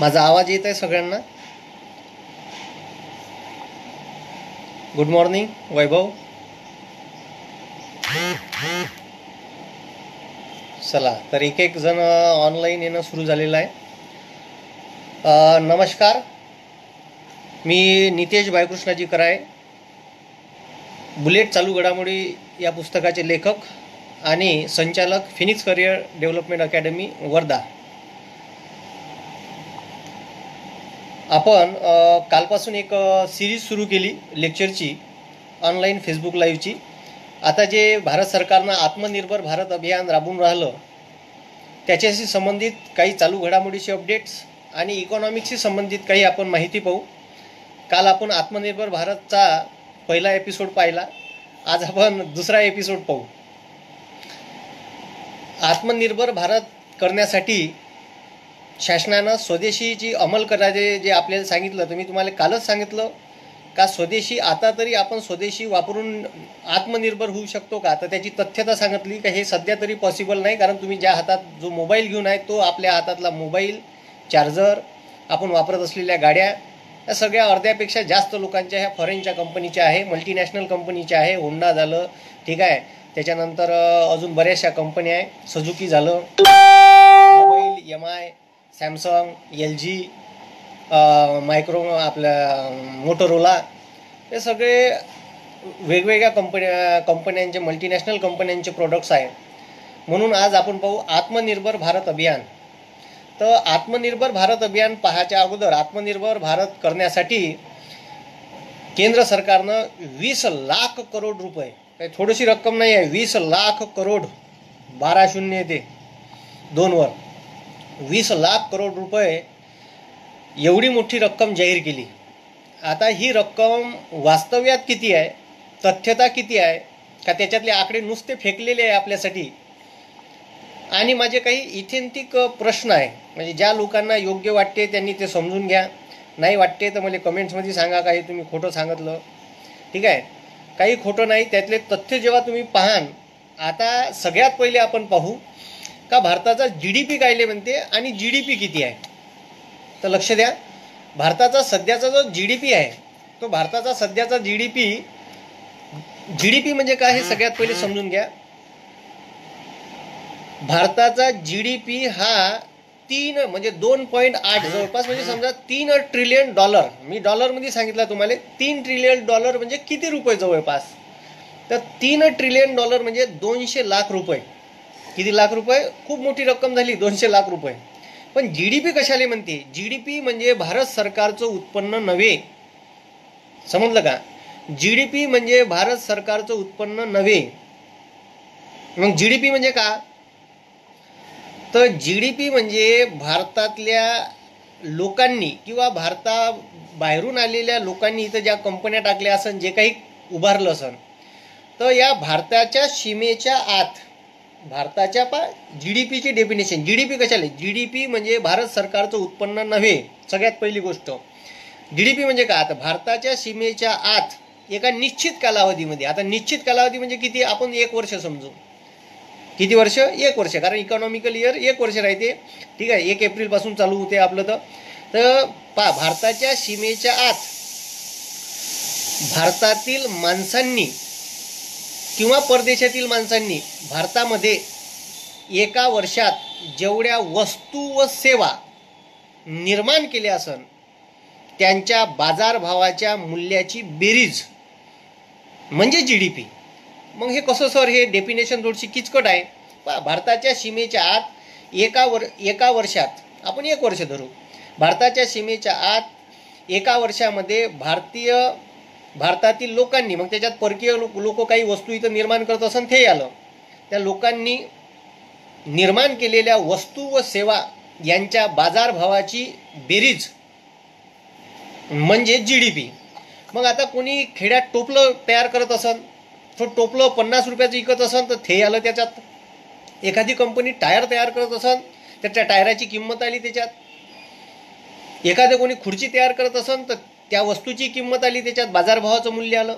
माझा आवाज येत आहे सगळ्यांना? गुड मॉर्निंग वैभव. चला तर एक एक जण ऑनलाईन येणं सुरू झालेलं आहे. नमस्कार, मी नितेश बाळकृष्णाजी कराय, बुलेट चालू घडामोडी या पुस्तकाचे लेखक आणि संचालक, Phoenix career development academy Wardha. आपण कालपासून एक सिरीज सुरू केली लेक्चरची, ऑनलाईन फेसबुक लाईव्हची. आता जे भारत सरकारनं आत्मनिर्भर भारत अभियान राबवून राहिलं त्याच्याशी संबंधित काही चालू घडामोडीचे अपडेट्स आणि इकॉनॉमिक्सशी संबंधित काही आपण माहिती पाहू. काल आपण आत्मनिर्भर भारतचा पहिला एपिसोड पाहिला, आज आपण दुसरा एपिसोड पाहू. आत्मनिर्भर भारत करण्यासाठी शासनानं स्वदेशीची अंमल करायचे जे आपल्याला सांगितलं, तर मी तुम्हाला कालच सांगितलं का स्वदेशी आता तरी आपण स्वदेशी वापरून आत्मनिर्भर होऊ शकतो का, तर त्याची तथ्यता सांगितली का हे सध्या तरी पॉसिबल नाही. कारण तुम्ही ज्या हातात जो मोबाईल घेऊन आहे तो आपल्या हातातला मोबाईल, चार्जर, आपण वापरत असलेल्या गाड्या, या सगळ्या अर्ध्यापेक्षा जास्त लोकांच्या ह्या फॉरेनच्या कंपनीच्या आहे, मल्टीनॅशनल कंपनीच्या आहे. होंडा झालं, ठीक आहे, त्याच्यानंतर अजून बऱ्याचशा कंपन्या आहे, सुझुकी झालं, mobile, MI, Samsung, LG, micro, आपल्या मोटोरोला, हे सगळे वेगवेगळ्या कंपन्यांचे मल्टीनॅशनल कंपन्यांचे प्रोडक्ट्स आहे. म्हणून आज आपण पाहू आत्मनिर्भर भारत अभियान. तर आत्मनिर्भर भारत अभियान पाहायच्या अगोदर आत्मनिर्भर भारत करण्यासाठी केंद्र सरकारनं 20 लाख करोड रुपये, काही थोडीशी रक्कम नाही आहे, 20 लाख करोड, 12 शून्य येते 2 वर, 20 लाख करोड रुपये एवढी मोठी रक्कम जाहीर केली. आता ही रक्कम वास्तव्यात किती आहे, तथ्यता किती आहे का, त्याच्यातले आकडे नुसते फेकलेले आहे आपल्यासाठी. आणि माझे काही इथेंटिक प्रश्न आहे, म्हणजे ज्या लोकांना योग्य वाटते त्यांनी ते समजून घ्या, नाही वाटते तर मला कमेंट्समध्ये सांगा काही तुम्ही खोटं सांगितलं, ठीक आहे. काही खोटं नाही, त्यातले तथ्य जेव्हा तुम्ही पाहाल. आता सगळ्यात पहिले आपण पाहू का भारताचा GDP कायले म्हणते आणि GDP किती आहे. तर लक्ष द्या, भारताचा सध्याचा जो GDP आहे तो भारताचा सध्याचा GDP म्हणजे काय हे सगळ्यात पहिले समजून घ्या. भारताचा GDP हा 3 म्हणजे 2.8 जवळपास, म्हणजे समजा $3 ट्रिलियन. मी डॉलरमध्ये सांगितलं तुम्हाला, $3 ट्रिलियन म्हणजे किती रुपये जवळपास, तर $3 ट्रिलियन म्हणजे 200 लाख रुपये. किती लाख रुपये, खूप मोठी रक्कम झाली, 200 लाख रुपये. पण GDP कशाला म्हणते, GDP म्हणजे भारत सरकारचं उत्पन्न नव्हे, समजलं का. GDP म्हणजे भारत सरकारचं उत्पन्न नव्हे. मग GDP म्हणजे का, तर GDP म्हणजे भारतातल्या लोकांनी किंवा भारताबाहेरून आलेल्या लोकांनी इथं ज्या कंपन्या टाकल्या असन, जे काही उभारलं असन, तर या भारताच्या सीमेच्या आत भारताच्या GDPची डेफिनेशन. GDP कशाला, GDP म्हणजे भारत सरकारचं उत्पन्न नव्हे. सगळ्यात पहिली गोष्ट GDP म्हणजे काय, आता भारताच्या सीमेच्या आत एका निश्चित कालावधीमध्ये, आता निश्चित कालावधी म्हणजे किती, आपण 1 वर्ष समजू. किती वर्ष, 1 वर्ष, कारण इकॉनॉमिकल इयर 1 वर्ष राहते, ठीक आहे. 1 एप्रिलपासून चालू होते आपलं. तर भारताच्या सीमेच्या आत भारतातील माणसांनी किंवा परदेशातील माणसांनी भारतामध्ये एका वर्षात जेवढ्या वस्तू व सेवा निर्माण केल्या असन त्यांच्या बाजारभावाच्या मूल्याची बेरीज म्हणजे GDP. मग हे कसं सर, हे डेफिनेशन थोडीशी किचकट आहे. भारताच्या सीमेच्या आत एका वर्षात, आपण 1 वर्ष धरू, भारताच्या सीमेच्या आत एका वर्षामध्ये भारतातील लोकांनी, मग त्याच्यात परकीय लोक काही वस्तू इथं निर्माण करत असन ते आलं, त्या लोकांनी निर्माण केलेल्या वस्तू व सेवा यांच्या बाजारभावाची बेरीज म्हणजे GDP. मग आता कोणी खेड्यात टोपलं तयार करत असन, तो टोपलं 50 रुपयाचं विकत असन तर ते आलं त्याच्यात. एखादी कंपनी टायर तयार करत असन तर त्या टायराची किंमत आली त्याच्यात. एखादं कोणी खुर्ची तयार करत असन तर त्या वस्तूची किंमत आली त्याच्यात, बाजारभावाचं मूल्य आलं.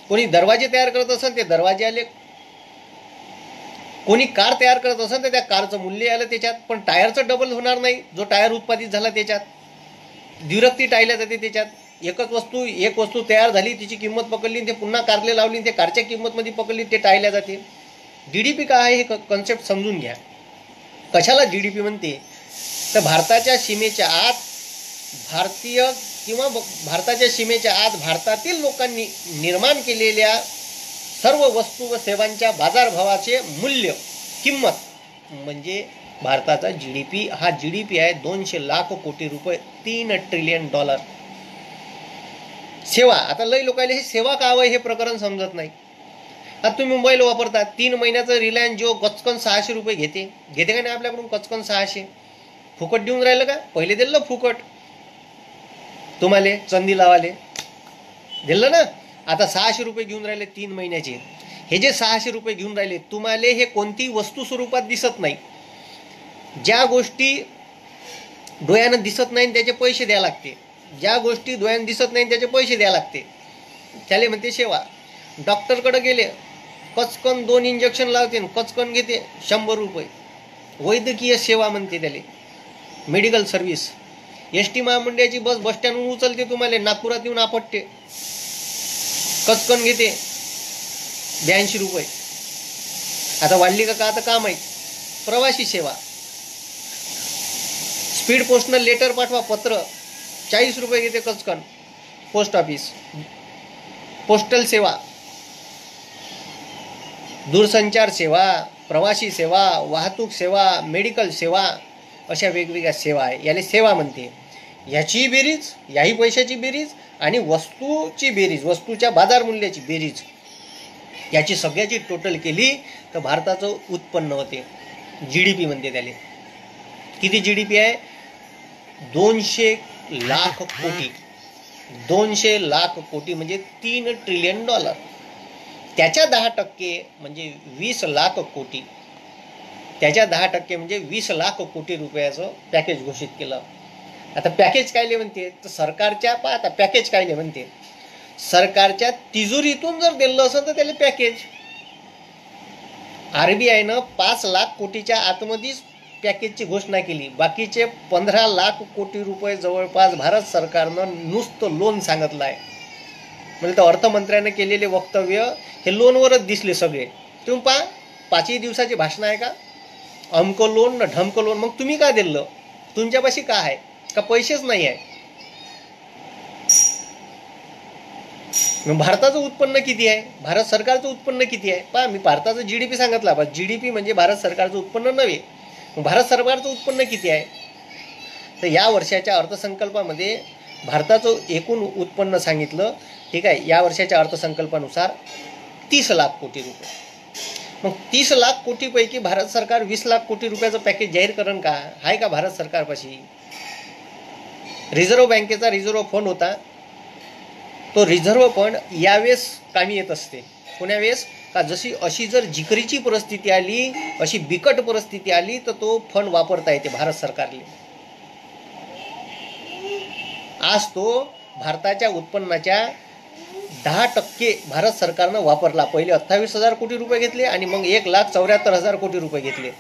कोणी दरवाजे तयार करत असन ते दरवाजे आले. कोणी कार तयार करत असेल तर त्या कारचं मूल्य आलं त्याच्यात, पण टायरचं डबल होणार नाही. जो टायर उत्पादित झाला त्याच्यात द्विरक्ती टाळल्या जाते. त्याच्यात एक वस्तू तयार झाली, तिची किंमत पकडली, ते पुन्हा कारले लावली, ते कारच्या किंमतमध्ये पकडली, ते टाळल्या जाते. जीडीपी काय आहे हे कन्सेप्ट समजून घ्या. कशाला जीडीपी म्हणते तर भारताच्या सीमेच्या आत भारताच्या सीमेच्या आत भारतातील लोकांनी निर्माण केलेल्या सर्व वस्तू व सेवांच्या बाजारभावाचे मूल्य, किंमत म्हणजे भारताचा जीडीपी. हा जीडीपी आहे 200 लाख कोटी रुपये, $3 ट्रिलियन. सेवा, आता लई लोकांना हे सेवा का हवं हे प्रकरण समजत नाही. आता तुम्ही मोबाईल वापरता, 3 महिन्याचं रिलायन्स जिओ कचकन 600 रुपये घेते का नाही आपल्याकडून? कचकन 600 फुकट देऊन राहिलं का? पहिले दिलं फुकट तुम्हाला, चंदी लावाले दिलं ना. आता 600 रुपये घेऊन राहिले 3 महिन्याचे. हे जे 600 रुपये घेऊन राहिले तुम्हाला, हे कोणती वस्तू स्वरूपात दिसत नाही. ज्या गोष्टी डोळ्यानं दिसत नाही त्याचे पैसे द्यावे लागते. ज्या गोष्टी डोळ्यानं दिसत नाही त्याचे पैसे द्यावे लागते, त्याला म्हणते सेवा. डॉक्टरकडे गेले, कचकन 2 इंजेक्शन लावते, कचकन घेते 100 रुपये. वैद्यकीय सेवा म्हणते त्याला, मेडिकल सर्व्हिस. एसटी महामंडळाची बस स्टँडवरून उचलते तुम्हाला, नागपुरात येऊन आपटते, कचकन घेते 82 रुपये. आता वाढली का आता का माहीत. प्रवासी सेवा, स्पीड पोस्टनं लेटर पाठवा, पत्र 40 रुपये घेते कचकन, पोस्ट ऑफिस. पोस्टल सेवा, दूरसंचार सेवा, प्रवासी सेवा, वाहतूक सेवा, मेडिकल सेवा, अशा वेगवेगळ्या सेवा आहे. याला सेवा म्हणते. ह्याची बेरीज, याही पैशाची बेरीज आणि वस्तूची बेरीज, वस्तूच्या बाजार मूल्याची बेरीज, याची सगळ्याची टोटल केली तर भारताचं उत्पन्न होते. जीडीपी म्हणते त्याला. किती जीडीपी आहे? 200 लाख कोटी. 200 लाख कोटी म्हणजे $3 ट्रिलियन. त्याच्या 10% म्हणजे 20 लाख कोटी. त्याच्या 10% म्हणजे 20 लाख कोटी रुपयाचं पॅकेज घोषित केलं. आता पॅकेज कायले म्हणते तर सरकारच्या, आता पॅकेज कायले म्हणते, सरकारच्या तिजोरीतून जर दिलं असेल तर त्याला पॅकेज. आरबीआयनं 5 लाख कोटीच्या आतमध्येच पॅकेजची घोषणा केली. बाकीचे 15 लाख कोटी रुपये जवळपास भारत सरकारनं नुसतं लोन सांगितलं आहे. म्हणजे तर अर्थमंत्र्यानं केलेले वक्तव्य हे लोनवरच दिसले सगळे. तुम्ही पहा, 5 दिवसाची भाषण आहे का, अमक लोन न ढमक लोन. मग तुम्ही का दिलं? तुमच्यापाशी का आहे का? पैसेच नाही आहे. मग भारताचं उत्पन्न किती आहे? भारत सरकारचं उत्पन्न किती आहे? पहा, मी भारताचं जीडीपी सांगितला, बस जीडीपी म्हणजे भारत सरकारचं उत्पन्न नव्हे. मग भारत सरकारचं उत्पन्न किती आहे? तर या वर्षाच्या अर्थसंकल्पामध्ये भारताचं एकूण उत्पन्न सांगितलं, ठीक आहे. या वर्षाच्या अर्थसंकल्पानुसार 30 लाख कोटी रुपये. मग 30 लाख कोटीपैकी भारत सरकार 20 लाख कोटी रुपयाचं पॅकेज जाहीर करण का? आहे का भारत सरकारपाशी? रिझर्व्ह बँकेचा रिझर्व्ह फंड होता, तो रिझर्व्ह फंड यावेळेस कामी येत असते. कोण्या वेळेस का जशी अशी जर जिकरीची परिस्थिती आली, अशी बिकट परिस्थिती आली तर तो फंड वापरता येते भारत सरकारले. आज तो भारताच्या उत्पन्नाच्या 10% भारत सरकारनं वापरला. पहिले 28,000 कोटी रुपये घेतले आणि मग 1,74,000 कोटी रुपये घेतले.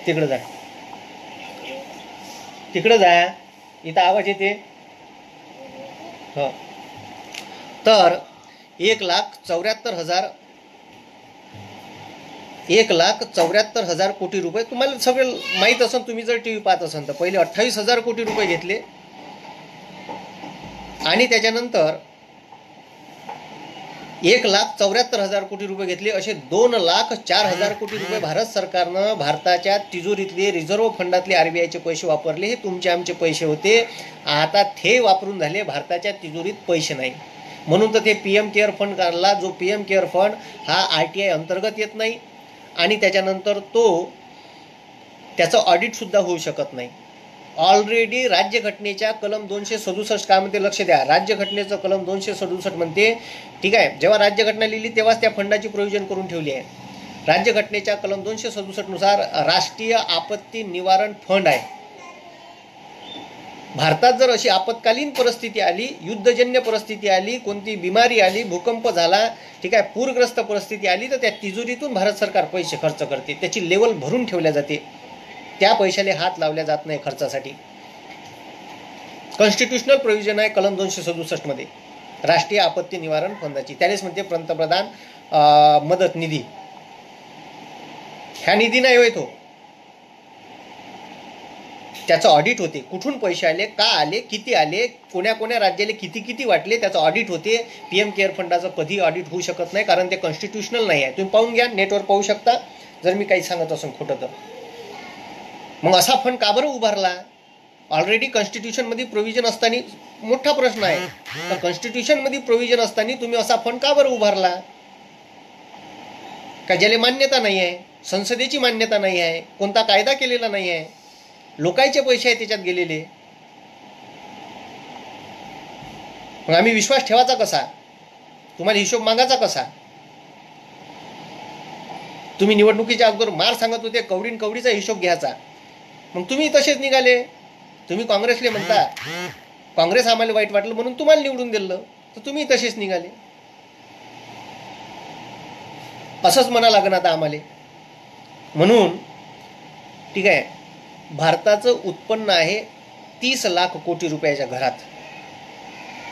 तिकडं जा, तिकडं जा, इथं आवाज येते. हो, तर 1,74,000 कोटी रुपये तुम्हाला सगळं माहीत असेल. तुम्ही जर टीव्ही पाहत असाल तर पहिले 28,000 कोटी रुपये घेतले आणि त्याच्यानंतर 1,74,000 कोटी रुपये घेतले. असे 2,04,000 कोटी रुपये भारत सरकारनं भारताच्या तिजोरीतले रिझर्व्ह फंडातले आरबीआयचे पैसे वापरले. हे तुमचे आमचे पैसे होते. आता ते वापरून झाले, भारताच्या तिजोरीत पैसे नाही. म्हणून तर ते PM केअर फंड काढला. जो PM केअर फंड हा RTI अंतर्गत येत नाही आणि त्याच्यानंतर त्याचं ऑडिटसुद्धा होऊ शकत नाही. ऑलरेडी राज्यघटनेच्या कलम 267 काय म्हणते लक्ष द्या. राज्यघटनेचं कलम 267 म्हणते, ठीक आहे, जेव्हा राज्यघटना लिहिली तेव्हाच त्या फंडाची प्रोव्हिजन करून ठेवली आहे. राज्यघटनेच्या कलम 267 नुसार राष्ट्रीय आपत्ती निवारण फंड आहे. भारतात जर अशी आपत्कालीन परिस्थिती आली, युद्धजन्य परिस्थिती आली, कोणती बिमारी आली, भूकंप झाला, ठीक आहे, पूरग्रस्त परिस्थिती आली, तर त्या तिजोरीतून भारत सरकार पैसे खर्च करते, त्याची लेवल भरून ठेवल्या जाते, त्या पैशाला हात लावल्या जात नाही खर्चासाठी. कॉन्स्टिट्युशनल प्रोव्हिजन आहे कलम 267 मध्ये राष्ट्रीय आपत्ती निवारण फंडाची, त्यानेच म्हणते पंतप्रधान मदत निधी. ह्या निधी नाही होय तो, त्याचं ऑडिट होते, कुठून पैसे आले, का आले, किती आले, कोण्या कोण्या राज्याला किती किती वाटले, त्याचं ऑडिट होते. PM केअर फंडाचं कधी ऑडिट होऊ शकत नाही, कारण ते कॉन्स्टिट्युशनल नाही आहे. तुम्ही पाहून घ्या, नेटवर पाहू शकता जर मी काही सांगत असून खोटं तर. मग असा फंड का बरं उभारला? ऑलरेडी कॉन्स्टिट्यूशनमध्ये प्रोव्हिजन असताना मोठा प्रश्न आहे, तर कॉन्स्टिट्यूशनमध्ये प्रोव्हिजन असताना तुम्ही असा फंड का बरं उभारला? का ज्याला मान्यता नाही आहे, संसदेची मान्यता नाही आहे, कोणता कायदा केलेला नाही आहे, लोकांचे पैसे आहेत त्याच्यात गेलेले. मग आम्ही विश्वास ठेवायचा कसा? तुम्हाला हिशोब मागायचा कसा? तुम्ही निवडणुकीच्या अगोदर मार सांगत होते, कवडीन कवडीचा हिशोब घ्यायचा, मग तुम्ही तसेच निघाले. तुम्ही काँग्रेसले म्हणता, काँग्रेस आम्हाला वाईट वाटलं म्हणून तुम्हाला निवडून दिलं, तर तुम्ही तसेच निघाले. असंच म्हणा लागण आता आम्हाला. म्हणून ठीक आहे, भारताचं उत्पन्न आहे 30 लाख कोटी रुपयाच्या घरात.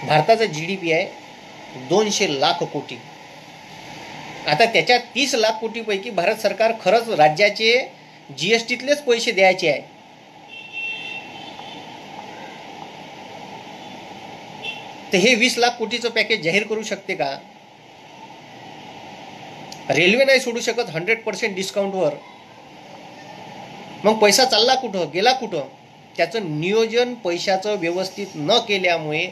भारताचा GDP आहे 200 लाख कोटी. आता त्याच्या 30 लाख कोटीपैकी भारत सरकार खरंच राज्याचे GSTतलेच पैसे द्यायचे आहे. तर हे 20 लाख कोटीचं पॅकेज जाहीर करू शकते का? रेल्वे नाही सोडू शकत 100% डिस्काउंटवर. मग पैसा चालला कुठं, गेला कुठं? त्याचं नियोजन पैशाचं व्यवस्थित न केल्यामुळे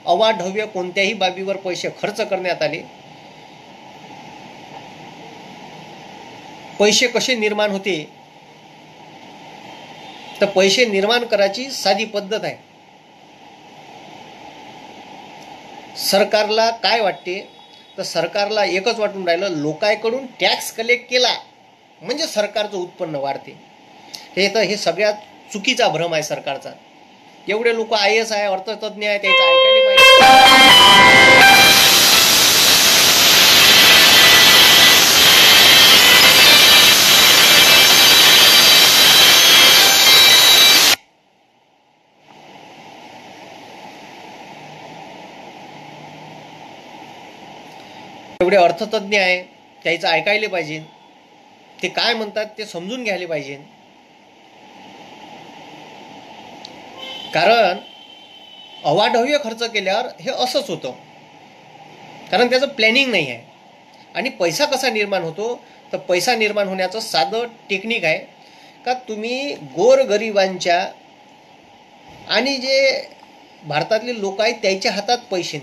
अवाढव्य कोणत्याही बाबीवर पैसे खर्च करण्यात आले. पैसे कसे निर्माण होते? तर पैसे निर्माण करायची साधी पद्धत आहे. सरकारला काय वाटते, तर सरकारला एकच वाटून राहिलं, लोकांकडून टॅक्स कलेक्ट केला म्हणजे सरकारचं उत्पन्न वाढते. हे सगळ्यात चुकीचा भ्रम आहे सरकारचा. एवढे लोक IAS आहे, अर्थतज्ञ आहे, त्याचं ऐकायला पाहिजे. एवढे अर्थतज्ञ आहे, त्याचं ऐकायला पाहिजे. ते काय म्हणतात ते समजून घ्यायला पाहिजे. कारण अवाढव्य खर्च केल्यावर हे असंच होतं, कारण त्याचं प्लॅनिंग नाही आहे. आणि पैसा कसा निर्माण होतो, तर पैसा निर्माण होण्याचं साधं टेक्निक आहे का तुम्ही गोरगरिबांच्या आणि जे भारतातले लोक आहेत त्याच्या हातात पैसे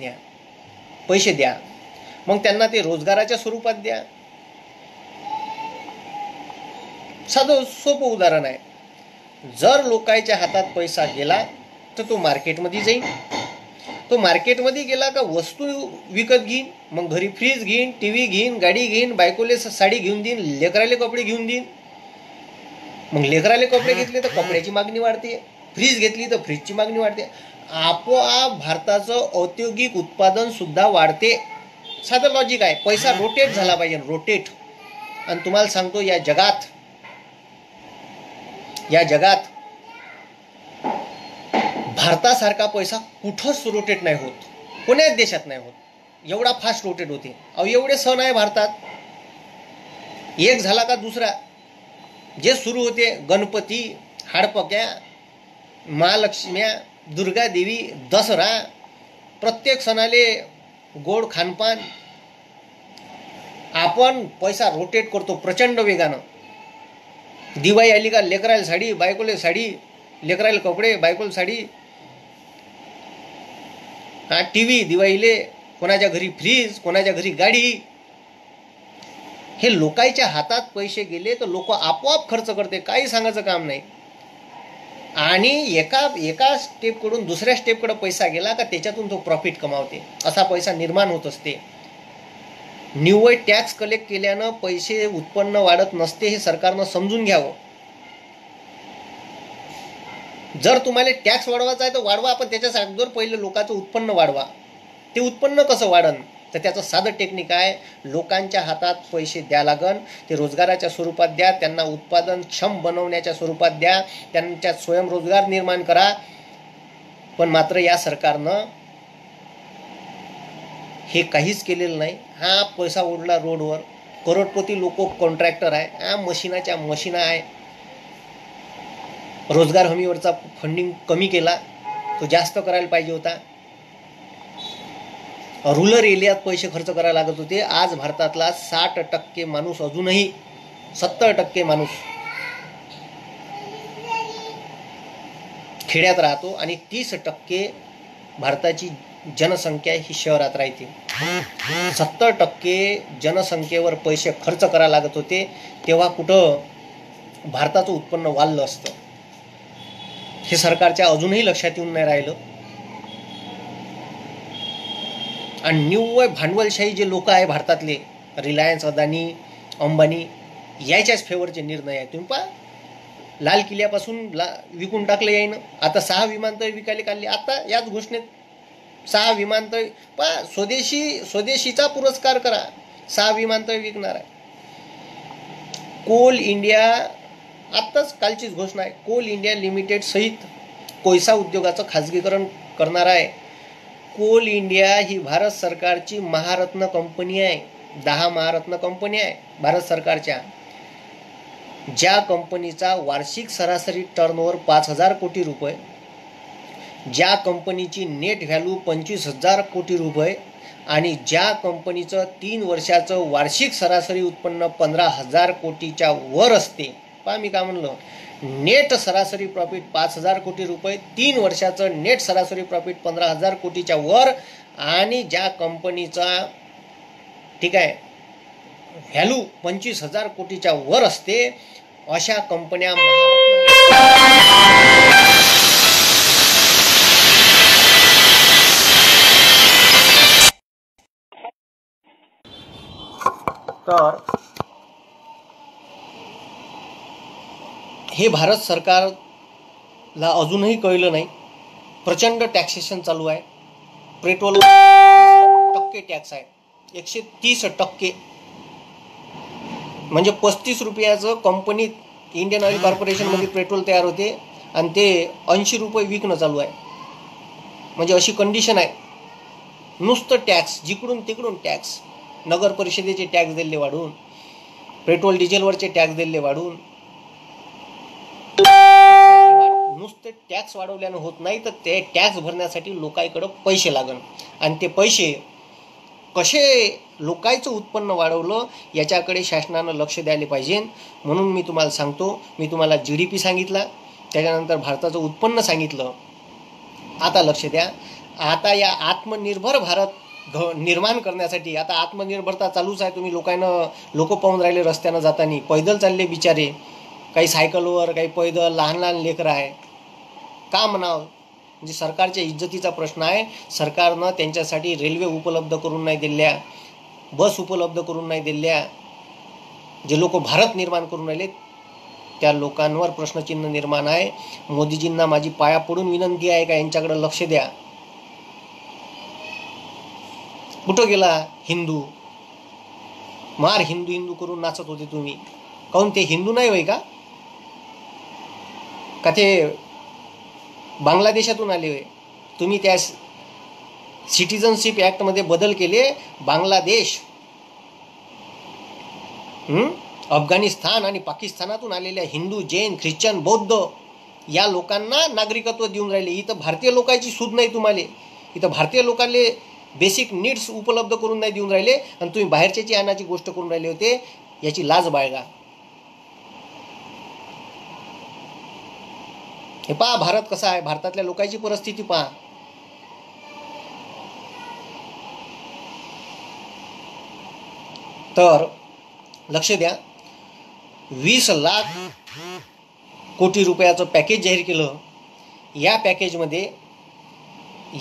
द्या. मग त्यांना ते रोजगाराच्या स्वरूपात द्या. साधं सोपं उदाहरण आहे. जर लोकांच्या हातात पैसा गेला तर तो मार्केटमध्ये जाईल. तो मार्केटमध्ये गेला का वस्तू विकत घेईन, मग घरी फ्रीज घेईन, TV घेईन, गाडी घेईन, बायकोले साडी घेऊन देईन, लेकराले कपडे घेऊन देईन. मग लेकराले कपडे घेतले तर कपड्याची मागणी वाढते, फ्रीज घेतली तर फ्रीजची मागणी वाढते. आपोआप भारताचं औद्योगिक उत्पादन सुद्धा वाढते. साधं लॉजिक आहे. पैसा रोटेट झाला पाहिजे, रोटेट. आणि तुम्हाला सांगतो या जगात भारतासारखा पैसा कुठंच रोटेट नाही होत, कोण्याच देशात नाही होत. एवढा फास्ट रोटेट होते. एवढे सण आहे भारतात, एक झाला का दुसरा. जे सुरू होते गणपती, हाडपक्या, महालक्ष्म्या, दुर्गा देवी, दसरा, प्रत्येक सणाले गोड खानपान. आपण पैसा रोटेट करतो प्रचंड वेगानं. दिवाळी आली का लेकराला साडी, बायकोले साडी, लेकराला कपडे, बायकोला साडी. TV दिवाळीले, कोणाच्या घरी फ्रीज, कोणाच्या घरी गाडी. हे लोकांच्या हातात पैसे गेले तर लोक आपोआप खर्च करते, काही सांगायचं काम नाही. आणि एका स्टेपकडून दुसऱ्या स्टेपकडे पैसा गेला का त्याच्यातून तो प्रॉफिट कमावते. असा पैसा निर्माण होत असते. निव्वळ टॅक्स कलेक्ट केल्यानं पैसे उत्पन्न वाढत नसते, हे सरकारनं समजून घ्यावं. जर तुम्हाला टॅक्स वाढवायचा आहे तर वाढवा, पण त्याच्या अगोदर पहिले लोकांचं उत्पन्न वाढवा. ते उत्पन्न कसं वाढन, तर त्याचं साधं टेक्निक आहे. लोकांच्या हातात पैसे द्या लागन, ते रोजगाराच्या स्वरूपात द्या, त्यांना उत्पादनक्षम बनवण्याच्या स्वरूपात द्या, त्यांच्या स्वयंरोजगार निर्माण करा. पण मात्र या सरकारनं हे काहीच केलेलं नाही. हा पैसा उडला रोडवर, करोडपती लोक कॉन्ट्रॅक्टर आहे, हा मशीनाच्या मशीना आहे. रोजगार हमीवरचा फंडिंग कमी केला, तो जास्त करायला पाहिजे होता. रुरल एरियात पैसे खर्च करायला लागत होते. आज भारतातला 60% माणूस, अजूनही 70% माणूस खेड्यात राहतो आणि 30% भारताची जनसंख्या ही शहरात राहते. 70% जनसंख्येवर पैसे खर्च करायला लागत होते, तेव्हा कुठं भारताचं उत्पन्न वाढलं असतं. हे सरकारच्या अजूनही लक्षात येऊन नाही राहिलं. आणि निव्वळ भांडवलशाही जे लोक आहे भारतातले, रिलायन्स, अदानी, अंबानी, याच्याच फेवरचे निर्णय आहे. तुम्ही पहा, लाल किल्ल्यापासून विकून टाकलं यायनं. आता 6 विमानतळ विकायला काढले. आता याच घोषणेत 6 विमानतळ पहा. स्वदेशीचा पुरस्कार करा, 6 विमानतळ विकणार आहे. कोल इंडिया, आत्ताच कालचीच घोषणा आहे, कोल इंडिया लिमिटेड सहित कोळसा उद्योगाचं खाजगीकरण करणार आहे. कोल इंडिया ही भारत सरकारची महारत्न कंपनी आहे. 10 महारत्न कंपनी आहे भारत सरकारच्या. ज्या कंपनीचा वार्षिक सरासरी टर्नओव्हर 5,000 कोटी रुपये, ज्या कंपनीची नेट व्हॅल्यू 25,000 कोटी रुपये आणि ज्या कंपनीचं 3 वर्षाचं वार्षिक सरासरी उत्पन्न 15,000 कोटीच्या वर असते. पहा मी काय म्हणलं, नेट सरासरी प्रॉफिट 5,000 कोटी रुपये, 3 वर्षाचं नेट सरासरी प्रॉफिट 15,000 कोटीच्या वर, आणि ज्या कंपनीचा ठीक आहे व्हॅल्यू 25,000 कोटीच्या वर असते, अशा कंपन्या तर हे भारत सरकारला अजूनही कळलं नाही. प्रचंड टॅक्सेशन चालू आहे. पेट्रोल टक्के टॅक्स आहे, 130%. म्हणजे 35 रुपयाचं कंपनीत, इंडियन ऑइल कॉर्पोरेशनमध्ये पेट्रोल तयार होते आणि ते 80 रुपये विकणं चालू आहे. म्हणजे अशी कंडिशन आहे. नुसतं टॅक्स, जिकडून तिकडून टॅक्स. नगर परिषदेचे टॅक्स दिले वाढून, पेट्रोल डिझेलवरचे टॅक्स दिले वाढून. नुसते टॅक्स वाढवल्यानं होत नाही, तर ते टॅक्स भरण्यासाठी लोकांकडे पैसे लागन, आणि ते पैसे कसे लोकांचं उत्पन्न वाढवलं याच्याकडे शासनानं लक्ष द्यायला पाहिजे. म्हणून मी तुम्हाला सांगतो, मी तुम्हाला GDP सांगितला, त्याच्यानंतर भारताचं उत्पन्न सांगितलं. आता लक्ष द्या. आता या आत्मनिर्भर भारत निर्माण करण्यासाठी आता आत्मनिर्भरता चालूच आहे. तुम्ही लोक पाहून राहिले रस्त्यानं जाताना, पैदल चालले बिचारे, काही सायकलवर, काही पैदल, लहान लहान लेकरं आहे. का म्हणावं, म्हणजे सरकारच्या इज्जतीचा प्रश्न आहे. सरकारनं त्यांच्यासाठी रेल्वे उपलब्ध करून नाही दिल्या, बस उपलब्ध करून नाही दिल्या. जे लोक भारत निर्माण करून राहिले त्या लोकांवर प्रश्नचिन्ह निर्माण आहे. मोदीजींना माझी पाया पडून विनंती आहे का यांच्याकडे लक्ष द्या. कुठं गेला हिंदू? मार हिंदू हिंदू करून नाचत होते तुम्ही. काहून ते हिंदू नाही होय का? का ते बांगलादेशातून आले होय? तुम्ही त्या सिटिझनशिप ॲक्टमध्ये बदल केले. बांगलादेश, अफगाणिस्तान आणि पाकिस्तानातून आलेल्या हिंदू, जैन, ख्रिश्चन, बौद्ध या लोकांना नागरिकत्व देऊन राहिले. इथं भारतीय लोकांची सूद नाही तुम्हाला. इथं भारतीय लोकांना बेसिक नीड्स उपलब्ध करून नाही देऊन राहिले, आणि तुम्ही बाहेरच्याची आणायची गोष्ट करून राहिले होते. याची लाज बाळगा. हे पहा भारत कसा आहे, भारतातल्या लोकांची परिस्थिती पहा. तर लक्ष द्या. 20 लाख कोटी रुपयाचं पॅकेज जाहीर केलं. या पॅकेजमध्ये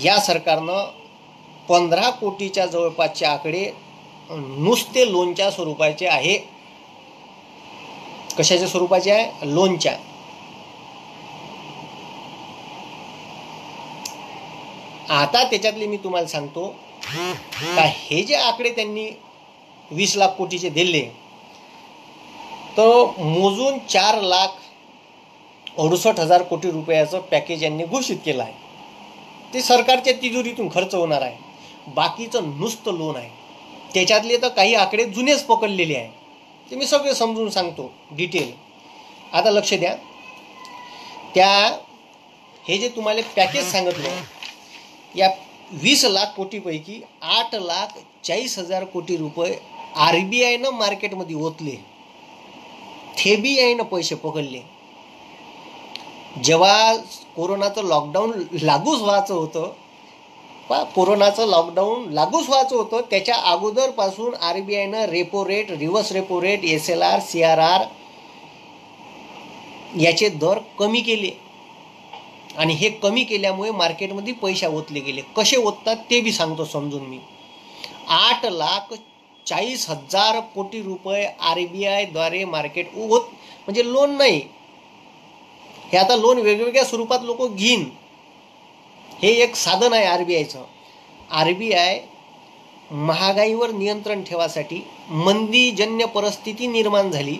या सरकारनं 15 कोटीच्या जवळपासचे आकडे नुसते लोनच्या स्वरूपाचे आहे. कशाच्या स्वरूपाचे आहे? लोनच्या. आता त्याच्यातले मी तुम्हाला सांगतो का हे जे आकडे त्यांनी 20 लाख कोटीचे दिले, तर मोजून 4,68,000 कोटी रुपयाचं पॅकेज यांनी घोषित केलं आहे. ते सरकारच्या तिजोरीतून खर्च होणार आहे. बाकीचं नुसतं लोन आहे. त्याच्यातले तर काही आकडे जुनेच पकडलेले आहे. ते मी सगळे समजून सांगतो डिटेल. आता लक्ष द्या. हे जे तुम्हाला पॅकेज सांगितलं, या 20 लाख कोटीपैकी 8,40,000 कोटी रुपये RBIनं मार्केटमध्ये ओतले. TBIनं पैसे पकडले. जेव्हा कोरोनाचं लॉकडाऊन लागूच व्हायचं होतं, त्याच्या अगोदरपासून RBIनं repo rate, reverse repo rate, SLR, CRR याचे दर कमी केले. आणि हे कमी केल्यामुळे मार्केटमध्ये पैसे ओतले गेले. कसे ओततात ते बी सांगतो समजून मी. 8,40,000 कोटी रुपये RBI द्वारे मार्केट म्हणजे लोन नाही, हे आता लोन वेगवेगळ्या स्वरूपात लोक घेईन. हे एक साधन आहे RBIचं. RBI महागाईवर नियंत्रण ठेवासाठी, मंदीजन्य परिस्थिती निर्माण झाली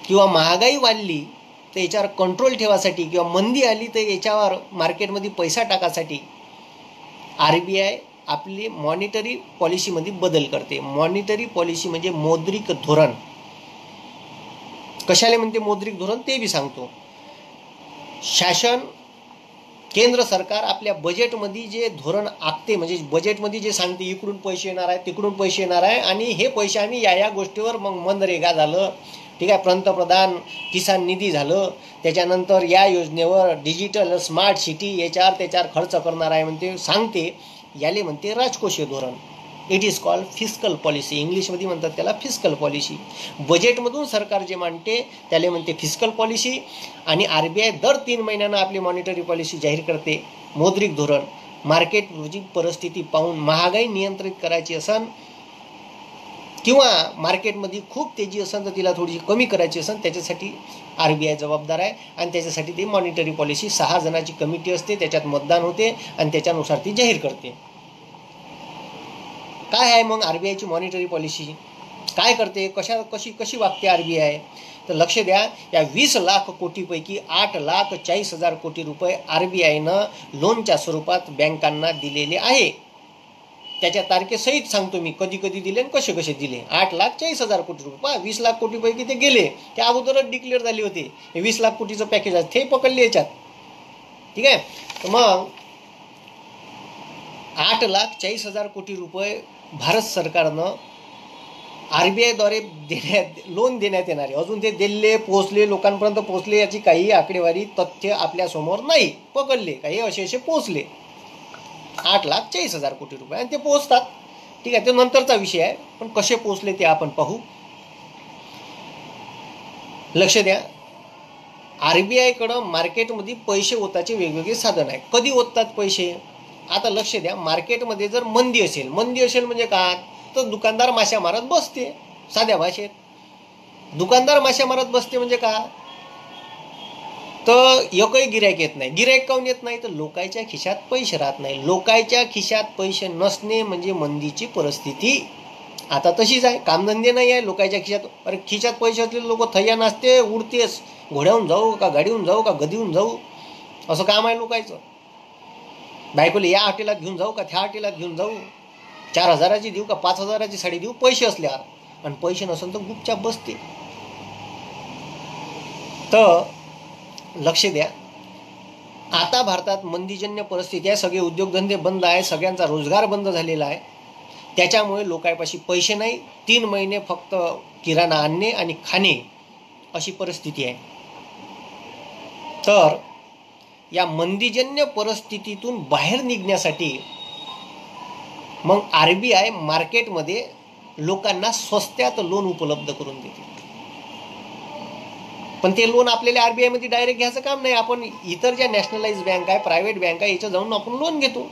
किंवा महागाई वाढली तर याच्यावर कंट्रोल ठेवासाठी, किंवा मंदी आली तर याच्यावर मार्केटमध्ये पैसा टाकासाठी RBI आपली मॉनिटरी पॉलिसीमध्ये बदल करते. मॉनिटरी पॉलिसी म्हणजे मौद्रिक धोरण. कशाला म्हणते मौद्रिक धोरण ते बी सांगतो. शासन, केंद्र सरकार आपल्या बजेटमध्ये जे धोरण आखते, म्हणजे बजेटमध्ये जे सांगते इकडून पैसे येणार आहे, तिकडून पैसे येणार आहे, आणि हे पैसे आम्ही या गोष्टीवर, मग मनरेगा झालं, ठीक आहे, पंतप्रधान किसान निधी झालं, त्याच्यानंतर या योजनेवर, डिजिटल स्मार्ट सिटी, त्याच्यावर खर्च करणार आहे म्हणते, सांगते. याले म्हणते राजकोषीय धोरण. It is called fiscal policy. इंग्लिशमध्ये म्हणतात त्याला फिस्कल पॉलिसी. बजेटमधून सरकार जे मांडते त्याला म्हणते फिस्कल पॉलिसी. आणि RBI दर 3 महिन्यांना आपली मॉनिटरी पॉलिसी जाहीर करते. मौद्रिक धोरण, मार्केटची परिस्थिती पाहून महागाई नियंत्रित करायची असन, किंवा मार्केटमध्ये खूप तेजी असेल तर तिला थोडीशी कमी करायची असेल, त्याच्यासाठी RBI जबाबदार आहे. आणि त्याच्यासाठी ती मॉनिटरी पॉलिसी 6 जणांची कमिटी असते, त्याच्यात मतदान होते आणि त्याच्यानुसार ती जाहीर करते. काय आहे मग RBIची मॉनिटरी पॉलिसी, काय करते, कशी वागते RBI, तर लक्ष द्या. या 20 लाख कोटीपैकी 8,40,000 कोटी रुपये RBIनं लोनच्या स्वरूपात बँकांना दिलेले आहे. त्याच्या तारखेसहित सांगतो मी, कधी दिले आणि कसे दिले. 8,40,000 कोटी रुपये. 20 लाख कोटीपैकी ते गेले, ते अगोदरच डिक्लेअर झाले होते. हे 20 लाख कोटीचं पॅकेज आहे, ते पकडले याच्यात, ठीक आहे. तर मग 8,40,000 कोटी रुपये भारत सरकारनं RBI द्वारे लोन देण्यात येणारे, अजून ते दिले, पोहोचले, लोकांपर्यंत पोहोचले, याची काही आकडेवारी तथ्य आपल्यासमोर नाही. पकडले काही असे पोहोचले 8,40,000 कोटी रुपये, आणि ते पोहोचतात, ठीक आहे. ते नंतरचा विषय आहे, पण कसे पोहोचले ते आपण पाहू. लक्ष द्या. RBIकडं मार्केटमध्ये पैसे ओताचे वेगवेगळे साधन आहे. कधी ओततात पैसे, आता लक्ष द्या. मार्केटमध्ये जर मंदी असेल म्हणजे काय, तर दुकानदार माश्या मारत बसते. साध्या भाषेत दुकानदार माश्या मारत बसते म्हणजे काय, तर एकही गिऱ्हाईक येत नाही. गिऱ्हाईक काऊन येत नाही, तर लोकांच्या खिशात पैसे राहत नाही. लोकांच्या खिशात पैसे नसणे म्हणजे मंदीची परिस्थिती. आता तशीच आहे. कामधंदे नाही आहे लोकांच्या खिशात. अरे खिशात पैसे असलेले लोक थैया नाचते, उडतेस, घोड्याहून जाऊ का, गाडीहून जाऊ का, गदीहून जाऊ, असं काम आहे लोकांचं. बायकोला या हॉटेलात घेऊन जाऊ का, त्या हॉटेलात घेऊन जाऊ, 4,000ची देऊ का, 5,000ची साडी देऊ, पैसे असल्यावर. आणि पैसे नसेल तर गुपचाप बसते. तर लक्ष द्या. आता भारतात मंदीजन्य परिस्थिती आहे, सगळे उद्योगधंदे बंद आहे, सगळ्यांचा रोजगार बंद झालेला आहे. त्याच्यामुळे लोकांपाशी पैसे नाही. 3 महिने फक्त किराणा आणणे आणि खाणे अशी परिस्थिती आहे. तर या मंदीजन्य परिस्थितीतून बाहेर निघण्यासाठी मग RBI मार्केटमध्ये लोकांना स्वस्त्यात लोन उपलब्ध करून देते. पण ते लोन आपल्याला RBI मध्ये डायरेक्ट घ्यायचं काम नाही. आपण इतर ज्या नॅशनलाइज बँक आहे, प्रायव्हेट बँक आहे, याच्या जाऊन आपण लोन घेतो.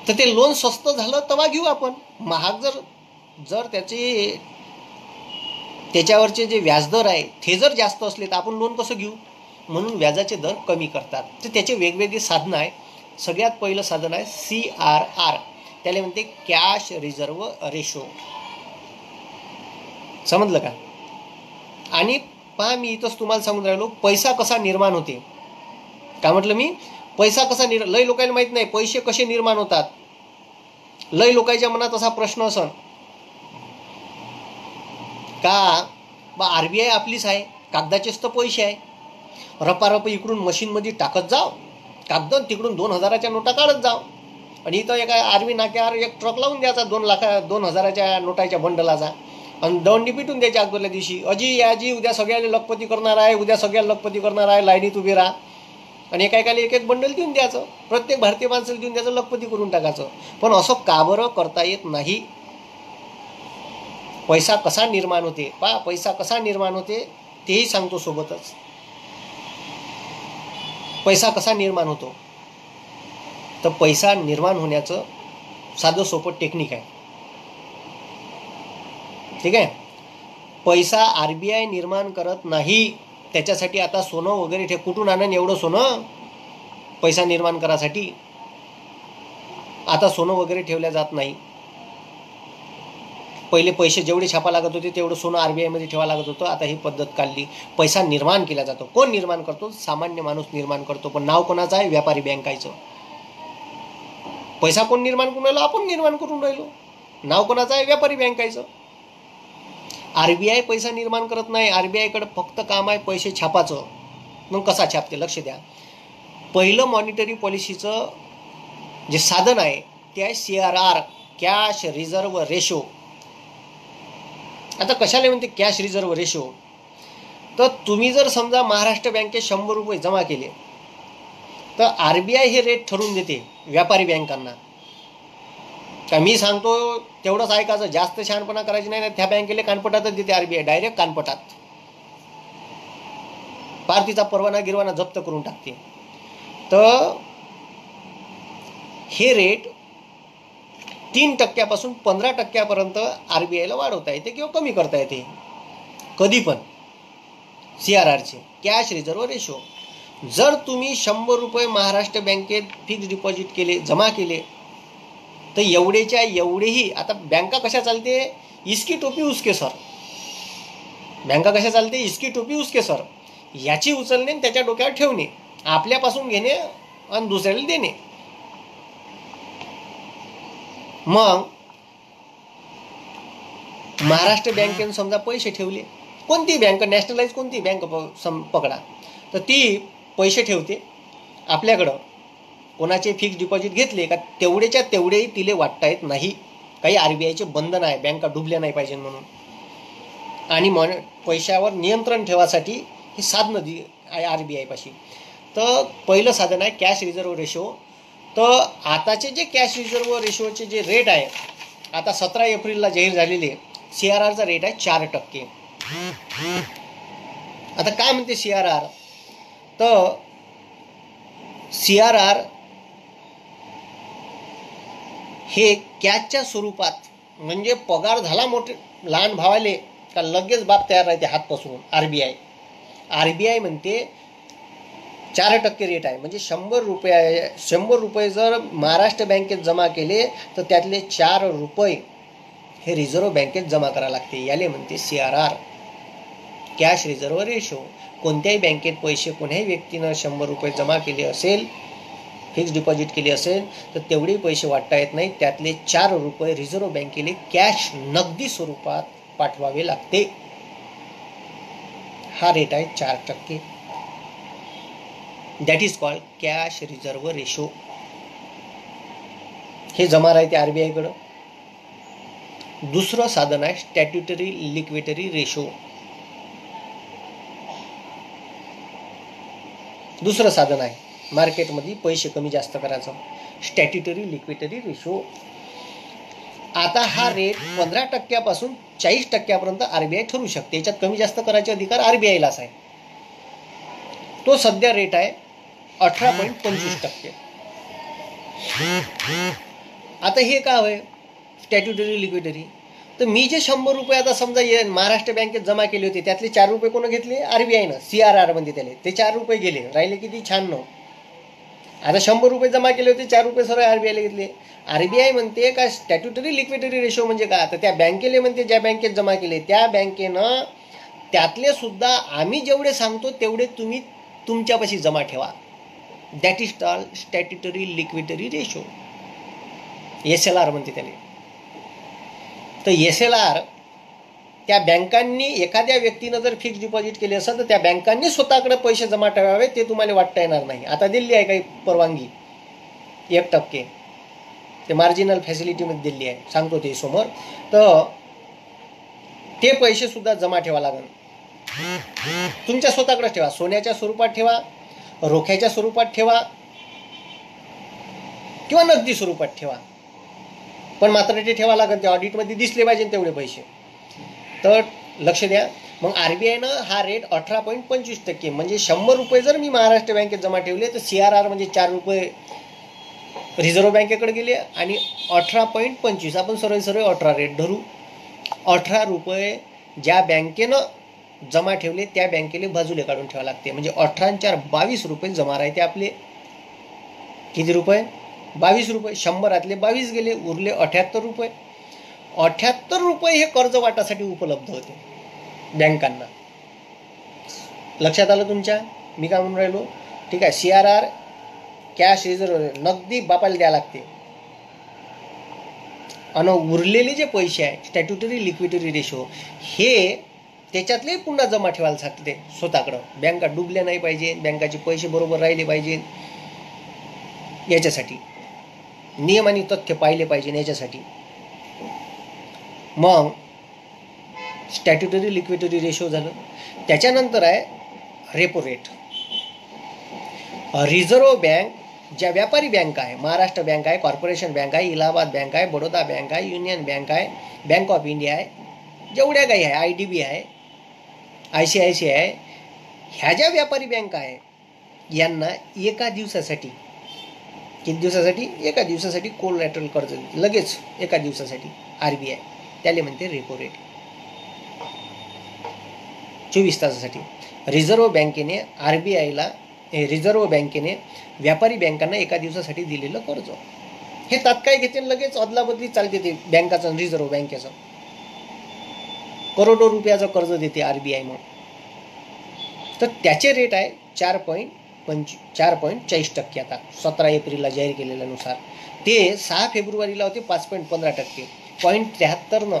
तर ते लोन स्वस्त झालं तेव्हा घेऊ आपण. महाग जर त्याच्यावरचे जे व्याजदर आहे ते जर जास्त असले तर आपण लोन कसं घेऊ. म्हणून व्याजाचे दर कमी करतात. तर त्याचे वेगवेगळी साधनं आहे. सगळ्यात पहिलं साधन आहे CRR, त्याला म्हणते कॅश रिझर्व रेशो. समजलं का? आणि पहा, मी इथंच तुम्हाला सांगून राहिलो पैसा कसा निर्माण होते. काय म्हटलं मी? पैसा कसा लय लोकांना माहित नाही पैसे कसे निर्माण होतात. लय लोकांच्या मनात असा प्रश्न असन का बा RBI आपलीच आहे, कागदाचेच तर पैसे आहे, रपारप इकडून मशीनमध्ये टाकत जाव कागद, तिकडून 2000च्या नोटा काढत जाव, आणि इथं एका आर्मी नाक्यावर एक ट्रक लावून द्यायचा 2000च्या नोटाच्या बंडलाचा, आणि दंडी पिटून द्यायच्या अगोदरल्या दिवशी, अजी आजी उद्या सगळ्याला लखपती करणार आहे, उद्या सगळ्याला लखपती करणार आहे, लाईनीत उभी राहा, आणि एकाएकाला एक एक बंडल देऊन द्यायचं, प्रत्येक भारतीय माणसाला देऊन द्यायचं, लखपती करून टाकायचं. पण असं का बरं करता येत नाही? पैसा कसा निर्माण होते पहा, पैसा कसा निर्माण होते तेही सांगतो सोबतच. पैसा कसा निर्माण होतो? तर पैसा निर्माण होण्याचं साधं सोपं टेक्निक आहे. ठीक आहे. पैसा RBI निर्माण करत नाही. त्याच्यासाठी आता सोनं वगैरे कुठून आणन एवढं सोनं पैसा निर्माण करासाठी? आता सोनं वगैरे ठेवल्या जात नाही. पहिले पैसे जेवढे छापा लागत होते तेवढं सोनं RBI मध्ये ठेवा लागत होतं. आता ही पद्धत काढली. पैसा निर्माण केला जातो. कोण निर्माण करतो? सामान्य माणूस निर्माण करतो. पण नाव कोणाचं आहे? व्यापारी बँकाचं. पैसा कोण निर्माण करून राहिलो? आपण निर्माण करून राहिलो. नाव कोणाचं आहे? व्यापारी बँकाचं. RBI पैसा निर्माण करत नाही. RBI कडे फक्त काम आहे पैसे छापाचं. मग कसा छापते? लक्ष द्या. पहिलं मॉनिटरी पॉलिसीचं जे साधन आहे ते आहे CRR, कॅश रिझर्व रेशो. आता कशाला म्हणते कॅश रिझर्व रेशो? तर तुम्ही जर समजा महाराष्ट्र बँकेत 100 रुपये जमा केले तर RBI हे रेट ठरवून देते व्यापारी बँकांना. का मी सांगतो तेवढंच ऐकायचं, जास्त शहाणपणा करायची नाही. त्या बँकेला कानपटातच देते RBI, डायरेक्ट कानपटात. पार्टीचा परवाना गिरवाना जप्त करून टाकते. तर हे रेट 3% 15% RBIला वाढवता येते किंवा कमी करता येते कधी पण. CRRचे कॅश रिझर्व रेशो. जर तुम्ही 100 रुपये महाराष्ट्र बँकेत फिक्स डिपॉझिट केले, जमा केले, तर एवढेच्या एवढेही, आता बँका कशा चालते? इसकी टोपी उसके सर. बँका कशा चालते? इसकी टोपी उसके सर. याची उचलणे त्याच्या डोक्यावर ठेवणे, आपल्यापासून घेणे आणि दुसऱ्याला देणे. मग महाराष्ट्र बँकेने समजा पैसे ठेवले, कोणती बँक, नॅशनलाइज कोणती बँक पकडा, तर ती पैसे ठेवते आपल्याकडं. कोणाचे फिक्स डिपॉझिट घेतले का तेवढेच्या तेवढेही तिले वाटता येत नाही. काही RBIचे बंधन आहे, बँका डुबल्या नाही पाहिजे म्हणून. आणि पैशावर नियंत्रण ठेवासाठी ही साधनं आहे RBI पाशी. तर पहिलं साधन आहे कॅश रिझर्व रेशो. तर आताचे जे कॅश रिझर्व रेशोचे जे रेट आहे, आता 17 एप्रिलला जाहीर झालेले CRRचा रेट आहे 4%. आता काय म्हणते CRR? तर CRR हे कॅशच्या स्वरूपात, म्हणजे पगार झाला मोठे लहान भावाले का लगेच बाप तयार राहते हात पसरून RBI म्हणते 4% रेट आहे. म्हणजे 100 रुपये जर महाराष्ट्र बँकेत जमा केले तर त्यातले 4 रुपये हे रिझर्व्ह बँकेत जमा करावे लागते. याले म्हणते CRR, कॅश रिझर्व रेशो. कोणत्याही बँकेत पैसे कोण्याही व्यक्तीनं 100 रुपये जमा केले असेल, फिक्स डिपॉझिट केले असेल, तर तेवढे पैसे वाटता येत नाही. त्यातले 4 रुपये रिझर्व्ह बँकेने कॅश नगदी स्वरूपात पाठवावे लागते. हा रेट आहे 4%. That is called cash reserve ratio. हे जमा राहते RBI कडं. दुसरं साधन आहे स्टॅट्युटरी लिक्विडिटी रेशो. दुसरं साधन आहे मार्केटमध्ये पैसे कमी जास्त करायचं, स्टॅट्युटरी लिक्विडिटी रेशो. आता हा रेट 15% 40% RBI ठरवू शकते. याच्यात कमी जास्त करायचे अधिकार RBIलाच आहे. तो सध्या रेट आहे 18.25%. आता हे काय होय स्टॅट्युटरी लिक्विडिटी? तर मी जे 100 रुपये आता समजा महाराष्ट्र बँकेत जमा केले होते त्यातले 4 रुपये कोण घेतले? RBIनं, CRR मध्ये त्याले ते 4 रुपये गेले, राहिले किती? 96. आता 100 रुपये जमा केले होते, 4 रुपये सरळ RBIला घेतले. RBI म्हणते का स्टॅट्युटरी लिक्विडिटी रेशो म्हणजे का? तर त्या बँकेले म्हणते ज्या बँकेत जमा केले त्या बँकेनं त्यातले सुद्धा आम्ही जेवढे सांगतो तेवढे तुम्ही तुमच्यापाशी जमा ठेवा. That is called statutory liquidity ratio, SLR म्हणते त्याला. तर SLR त्या बँकांनी एखाद्या व्यक्तीनं जर फिक्स डिपॉझिट केले असेल तर त्या बँकांनी स्वतःकडे पैसे जमा ठेवावे, ते तुम्हाला वाटता येणार नाही. आता दिली आहे काही परवानगी 1% ते मार्जिनल फॅसिलिटीमध्ये दिली आहे, सांगतो ते समोर. तर ते पैसे सुद्धा जमा ठेवा लागेल, तुमच्या स्वतःकडे ठेवा. सोन्याच्या स्वरूपात ठेवा, रोख्याच्या स्वरूपात ठेवा किंवा नगदी स्वरूपात ठेवा, पण मात्र ते ठेवा लागेल. ते ऑडिटमध्ये दिसले पाहिजे तेवढे पैसे. तर लक्ष द्या. मग RBIनं हा रेट 18.25% म्हणजे 100 रुपये जर मी महाराष्ट्र बँकेत जमा ठेवले तर CRR म्हणजे 4 रुपये रिझर्व्ह बँकेकडे गेले आणि 18.25 आपण सरळ 18 रेट धरू. 18 रुपये ज्या बँकेनं जमा ठेवले त्या बँकेला बाजूला काढून ठेवा लागते. म्हणजे 18 4 22 रुपये जमा राहते आपले. किती रुपये? 22 रुपये. 100रातले 22 गेले, उरले 78 रुपये. 78 रुपये हे कर्ज वाटासाठी उपलब्ध होते बँकांना. लक्षात आलं तुमच्या मी काय म्हणून राहिलो? ठीक आहे. CRR कॅश रिझर्व्ह नगदी बापाला द्यायला लागते आणि उरलेले जे पैसे आहे स्टॅट्युटरी लिक्विडिटी रेशो हे त्याच्यातले पुन्हा जमा ठेवायला सांगते स्वतःकडं. बँका डुबल्या नाही पाहिजे, बँकाचे पैसे बरोबर राहिले पाहिजे, याच्यासाठी नियम आणि तथ्य पाहिले पाहिजे याच्यासाठी. मग स्टॅट्युटरी लिक्विडिटी रेशो झालं. त्याच्यानंतर आहे रेपो रेट. रिझर्व्ह बँक ज्या व्यापारी बँक आहे, महाराष्ट्र बँक आहे, कॉर्पोरेशन बँक आहे, इलाहाबाद बँक आहे, बडोदा बँक आहे, युनियन बँक आहे, बँक ऑफ इंडिया आहे, जेवढ्या काही आहे, IDB आहे, ICICI आहे, ह्या ज्या व्यापारी बँक आहे यांना एका दिवसासाठी, किती दिवसासाठी? एका दिवसासाठी कोलॅटरल कर्ज लगेच एका दिवसासाठी RBI त्याला म्हणते रेपो रेट. 24 तासासाठी रिझर्व्ह बँकेने RBIला रिझर्व्ह बँकेने व्यापारी बँकांना एका दिवसासाठी दिलेलं कर्ज हे तात्काळ घेते, लगेच अदलाबदली चालते. ते बँकाचं रिझर्व्ह बँकेचं करोडो रुपयाचं कर्ज देते RBI म्हणून. तर त्याचे रेट आहे 4.40%. आता 17 एप्रिलला जाहीर केलेल्यानुसार ते 6 फेब्रुवारीला होते 5.15%. 0.73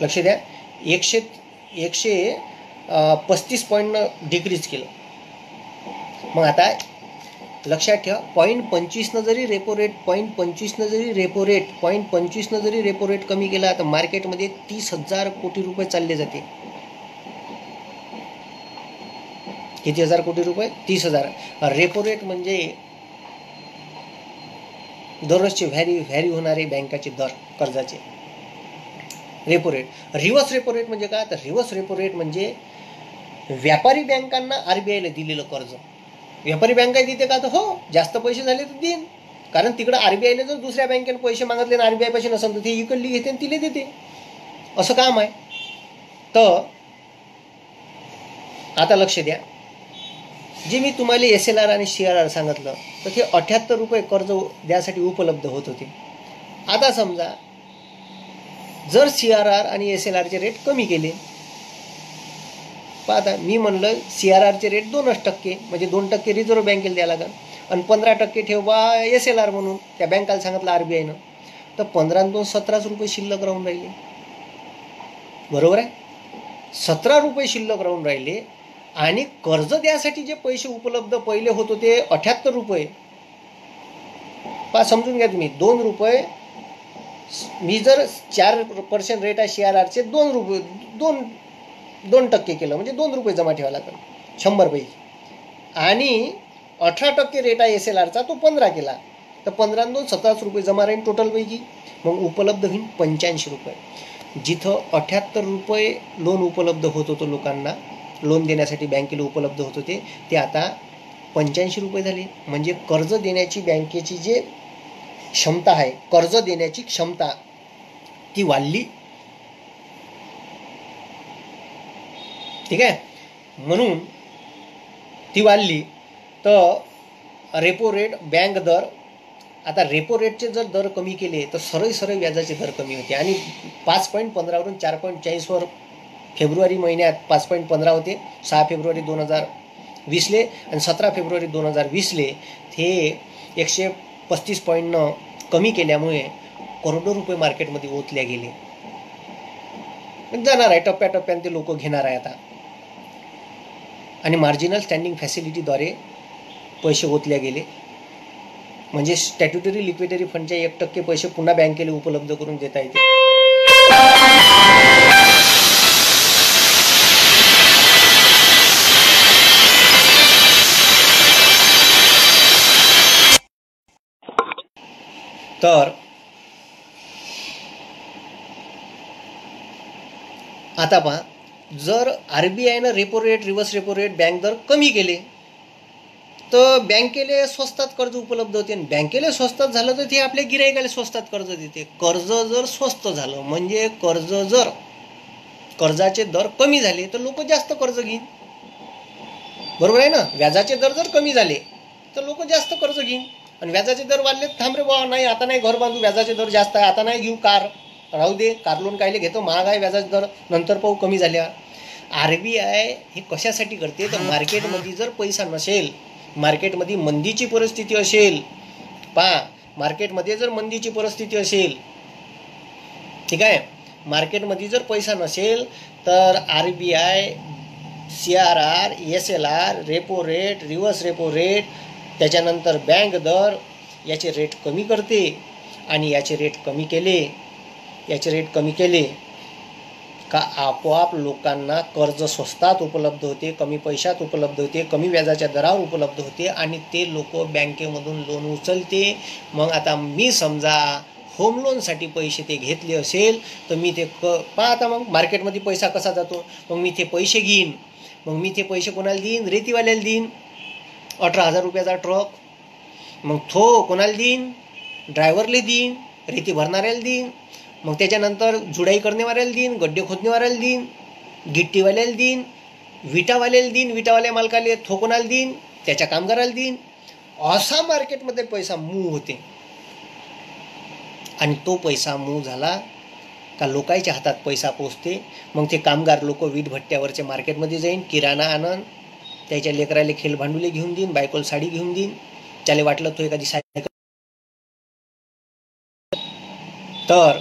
लक्ष द्या. 135 पॉईंटनं डिक्रीज केलं. मग आता लक्षात ठेवा 0.25 जरी रेपो रेट 0.25 जरी रेपो रेट 0.25 जरी रेपो रेट कमी केला तर मार्केटमध्ये 30,000 कोटी रुपये चालले जाते. किती हजार कोटी रुपये? 30,000. रेपो रेट म्हणजे दररोजचे व्हॅरी होणारे बँकाचे दर कर्जाचे. Repo rate. Reverse repo rate म्हणजे काय? तर रिव्हर्स रेपो रेट म्हणजे व्यापारी बँकांना RBIला दिलेलं कर्ज. व्यापारी बँका देते का? तर हो, जास्त पैसे झाले तर देईन, कारण तिकडं RBIला जर दुसऱ्या बँकेने पैसे मागितले आणि RBI पैसे नसेल तर ते इकडली घेते आणि तिला देते, असं काम आहे. तर आता लक्ष द्या, जे मी तुम्हाला SLR आणि CRR सांगितलं तर ते 78 रुपये कर्ज द्यासाठी उपलब्ध होत होते. आता समजा जर CRR आणि SLRचे रेट कमी केले, पाहता मी म्हणलं CRRचे रेट 2% म्हणजे 2% रिझर्व्ह बँकेला द्यायला लागेल आणि 15% ठेवा SLR म्हणून त्या बँकाला सांगितलं RBIनं. तर 15 आणि 2 17 रुपये शिल्लक राहून राहिले. बरोबर आहे? 17 रुपये शिल्लक राहून राहिले आणि कर्ज द्यासाठी जे पैसे उपलब्ध पहिले होत होते 78 रुपये. पहा समजून घ्या तुम्ही, 2 रुपये मी जर 4% रेट आहे CRRचे 2% केलं म्हणजे 2 रुपये जमा ठेवायला लागेल 100 पैकी, आणि 18% रेट आहे SLRचा तो 15 केला तर 15 आणि 2 17 रुपये जमा राहील टोटल पैकी. मग उपलब्ध होईल 85 रुपये. जिथं 78 रुपये लोन उपलब्ध होत होतं लोकांना, लोन देण्यासाठी बँकेला उपलब्ध होत होते, ते आता 85 रुपये झाले. म्हणजे कर्ज देण्याची बँकेची जे क्षमता आहे, कर्ज देण्याची क्षमता ती वाढली. ठीक आहे, म्हणून ती वाढली. तर रेपो रेट, बँक दर, आता रेपो रेटचे जर दर कमी केले तर सरळ व्याजाचे दर कमी होते. आणि 5.15वरून 4.40वर फेब्रुवारी महिन्यात 5.15 होते, 6 फेब्रुवारी 2020ले, आणि 17 फेब्रुवारी 2020ले हे 135 पॉईंटनं कमी केल्यामुळे करोडो रुपये मार्केटमध्ये ओतल्या गेले. जाणार आहे, टप्प्याटप्प्याने ते लोक घेणार आहे आता. आणि मार्जिनल स्टँडिंग फॅसिलिटीद्वारे पैसे ओतल्या गेले, म्हणजे स्टॅट्युटरी लिक्विडिटी फंडच्या 1% पैसे पुन्हा बँकेला उपलब्ध करून देता येते. तर आता पहा, जर RBIनं repo rate, reverse repo rate, bank दर कमी केले तर बँकेला स्वस्तात कर्ज उपलब्ध होते. आणि बँकेला स्वस्तात झालं तर ते आपल्या गिराईकाला स्वस्तात कर्ज देते. कर्ज जर स्वस्त झालं म्हणजे जर कर्जाचे दर कमी झाले तर लोक जास्त कर्ज घेईन. बरोबर आहे ना. व्याजाचे दर जर कमी झाले तर लोक जास्त कर्ज घेईन. आणि व्याजाचे दर वाढले, थांब रे बा, नाही आता नाही घर बांधू, व्याजाचे दर जास्त आहे, आता नाही घेऊ कार, राहू दे, कार लोन कायले घेतो, महाग आहे, व्याजाचे दर नंतर पाहू कमी झाल्या. RBI हे कशासाठी करते तर मार्केटमध्ये जर पैसा नसेल, मार्केटमध्ये मंदीची परिस्थिती असेल, पहा मार्केटमध्ये जर मंदीची परिस्थिती असेल, ठीक आहे, मार्केटमध्ये जर पैसा नसेल तर RBI CRR, SLR, repo rate, reverse repo rate, त्याच्यानंतर बँक दर याचे रेट कमी करते. आणि याचे रेट कमी केले का आपोआप लोकांना कर्ज स्वस्तात उपलब्ध होते, कमी पैशात उपलब्ध होते, कमी व्याजाच्या दरावर उपलब्ध होते, आणि ते लोक बँकेमधून लोन उचलते. मग आता मी समजा होम लोनसाठी पैसे ते घेतले असेल तर मी ते आता मग मार्केटमध्ये पैसा कसा जातो, मग मी ते पैसे घेईन, मग मी ते पैसे कोणाला देईन, रेतीवाल्याला देईन. 18,000 रुपयाचा ट्रक, मग तो कोणाला देईन, ड्रायव्हरला देईन, रेती भरणाऱ्याला देईन, मग त्याच्यानंतर जुडाई करण्यावाल्याला देईन, गड्डे खोदण्यावाल्याला देईन, गिट्टीवाल्याला देईन, विटावाल्याला देईन, विटावाल्या मालकाला तो कोणाला देईन, त्याच्या कामगाराला देईन. असा मार्केटमध्ये पैसा मूव्ह होते. आणि तो पैसा मूव्ह झाला का लोकांच्या हातात पैसा पोचते. मग ते कामगार लोक वीट भट्ट्यावरचे मार्केटमध्ये जाईन, किराणा आणन, त्याच्या लेकराले खेळ भांडुले घेऊन देईन, बायकोला साडी घेऊन देईन, त्याला वाटलं तो एखादी सायकल. तर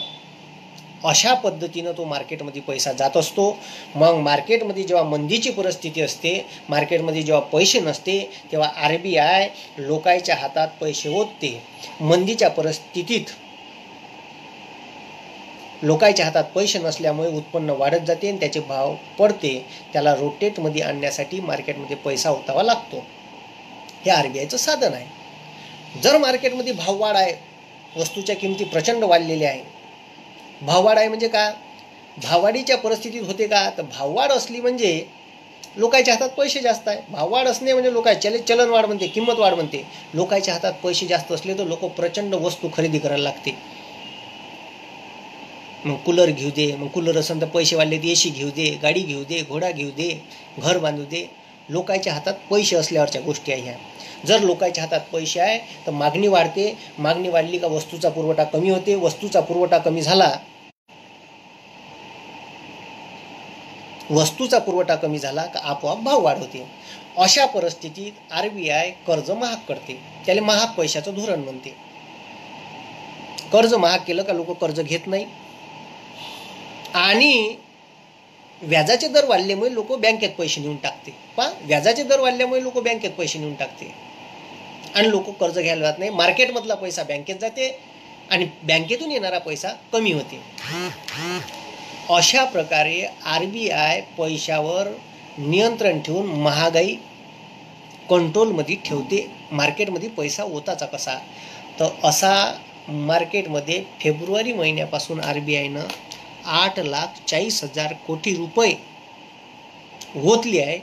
अशा पद्धतीनं तो मार्केटमध्ये पैसा जात असतो. मग मार्केटमध्ये जेव्हा मंदीची परिस्थिती असते, मार्केटमध्ये जेव्हा पैसे नसते, तेव्हा RBI लोकांच्या हातात पैसे ओतते. मंदीच्या परिस्थितीत लोकांच्या हातात पैसे नसल्यामुळे उत्पन्न वाढत जाते आणि त्याचे भाव पडते. त्याला रोटेटमध्ये आणण्यासाठी मार्केटमध्ये पैसा ओतावा लागतो. हे RBIचं साधन आहे. जर मार्केटमध्ये भाववाढ आहे, वस्तूच्या किमती प्रचंड वाढलेल्या आहे. भाववाढ आहे म्हणजे का, भाववाढीच्या परिस्थितीत होते का, तर भाववाढ असली म्हणजे लोकांच्या हातात पैसे जास्त आहे. भाववाढ असणे म्हणजे लोकांच्या चलनवाढ म्हणते, किंमत वाढ म्हणते. लोकांच्या हातात पैसे जास्त असले तर लोक प्रचंड वस्तू खरेदी करायला लागते. मग कूलर घेऊ दे, मग कूलर असेल तर पैसे वाढले तर AC घेऊ दे, गाडी घेऊ दे, घोडा घेऊ दे, घर बांधू दे. लोकांच्या हातात पैसे असल्यावरच्या गोष्टी आहे ह्या. जर लोकांच्या हातात पैसे आहे तर मागणी वाढते. मागणी वाढली का वस्तूचा पुरवठा कमी होते. वस्तूचा पुरवठा कमी झाला, का आपोआप भाव वाढ होते. अशा परिस्थितीत RBI कर्ज महाग करते. त्याला महाग पैशाचं धोरण म्हणते. कर्ज महाग केलं का लोक कर्ज घेत नाही. आणि व्याजाचे दर वाढल्यामुळे लोक बँकेत पैसे नेऊन टाकते. व्याजाचे दर वाढल्यामुळे लोक बँकेत पैसे नेऊन टाकते आणि लोक कर्ज घ्यायला जात नाही. मार्केटमधला पैसा बँकेत जाते आणि बँकेतून येणारा पैसा कमी होते. अशा प्रकारे RBI पैशावर नियंत्रण ठेवून महागाई कंट्रोलमध्ये ठेवते. मार्केटमध्ये पैसा ओताचा कसा, तर असा मार्केटमध्ये फेब्रुवारी महिन्यापासून RBIनं 8,40,000 कोटी रुपये ओतले आहे.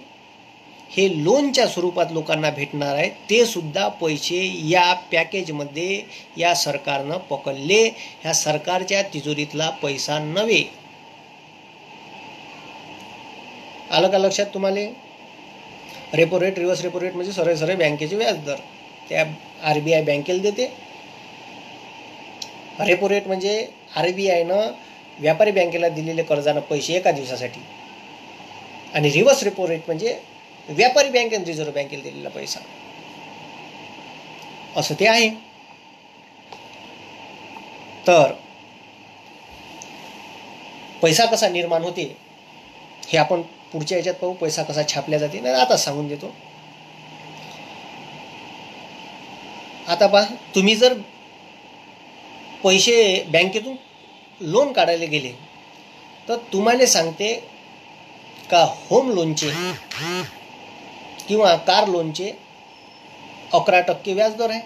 हे लोनच्या स्वरूपात लोकांना भेटणार आहे, ते सुद्धा पैसे या पॅकेजमध्ये या सरकारनं पकडले. ह्या सरकारच्या तिजोरीतला पैसा नव्हे. आलं का लक्षात तुम्हाला? Repo rate, reverse repo rate म्हणजे सरळ सरळ बँकेचे व्याजदर त्या RBI बँकेला देते. रेपो रेट म्हणजे RBIनं व्यापारी बँकेला दिलेले कर्जानं पैसे एका दिवसासाठी, आणि रिव्हर्स रेपो रेट म्हणजे व्यापारी बँकेने रिझर्व्ह बँकेला दिलेला पैसा. असं ते आहे. तर पैसा कसा निर्माण होते हे आपण पुढच्या याच्यात पाहू. पैसा कसा छापल्या जाते नाही आता सांगून देतो. आता पहा, तुम्ही जर पैसे बँकेतून लोन काढायला गेले तर तुम्हाला सांगते का होम लोनचे किंवा कार लोनचे 11% व्याजदर आहे.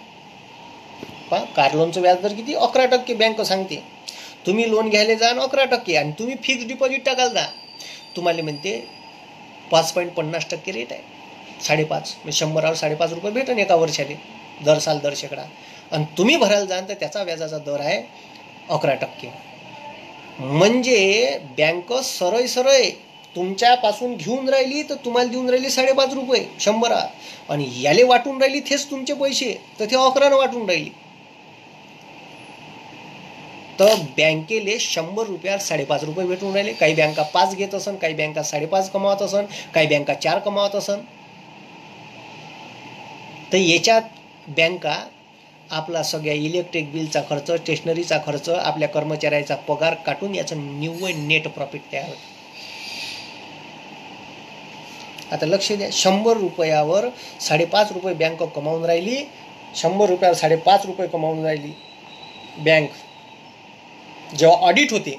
पहा, कार लोनचं व्याजदर किती? 11% बँक सांगते. तुम्ही लोन घ्यायला जा 11%, आणि तुम्ही फिक्स डिपॉझिट टाकायला जा, तुम्हाला म्हणते 5.50% रेट आहे. 5.5 म्हणजे 100वर 5.5 रुपये भेटेल एका वर्षाले, दर साल दर शेकडा. आणि तुम्ही भरायला जाल तर त्याचा व्याजाचा दर आहे 11%. म्हणजे बँक सरळ सरळ तुमच्यापासून घेऊन राहिली तर तुम्हाला देऊन राहिली 5.5 रुपये 100, आणि याले वाटून राहिली तेच तुमचे पैसे तर ते 11 वाटून राहिली. तर बँकेले 100 रुपयावर 5.5 रुपये भेटून राहिले. काही बँका 5 घेत असन, काही बँका 5.5 कमावत असन, काही बँका 4 कमावत असन. तर याच्यात बँका आपला सगळ्या इलेक्ट्रिक बिलचा खर्च, स्टेशनरीचा खर्च, आपल्या कर्मचाऱ्याचा पगार काटून याचं निव्वळ नेट प्रॉफिट तयार होतं. आता लक्ष द्या, 100 रुपयावर 5.5 रुपये बँक कमावून राहिली, 100 रुपयावर 5.5 रुपये कमावून राहिली बँक. जेव्हा ऑडिट होते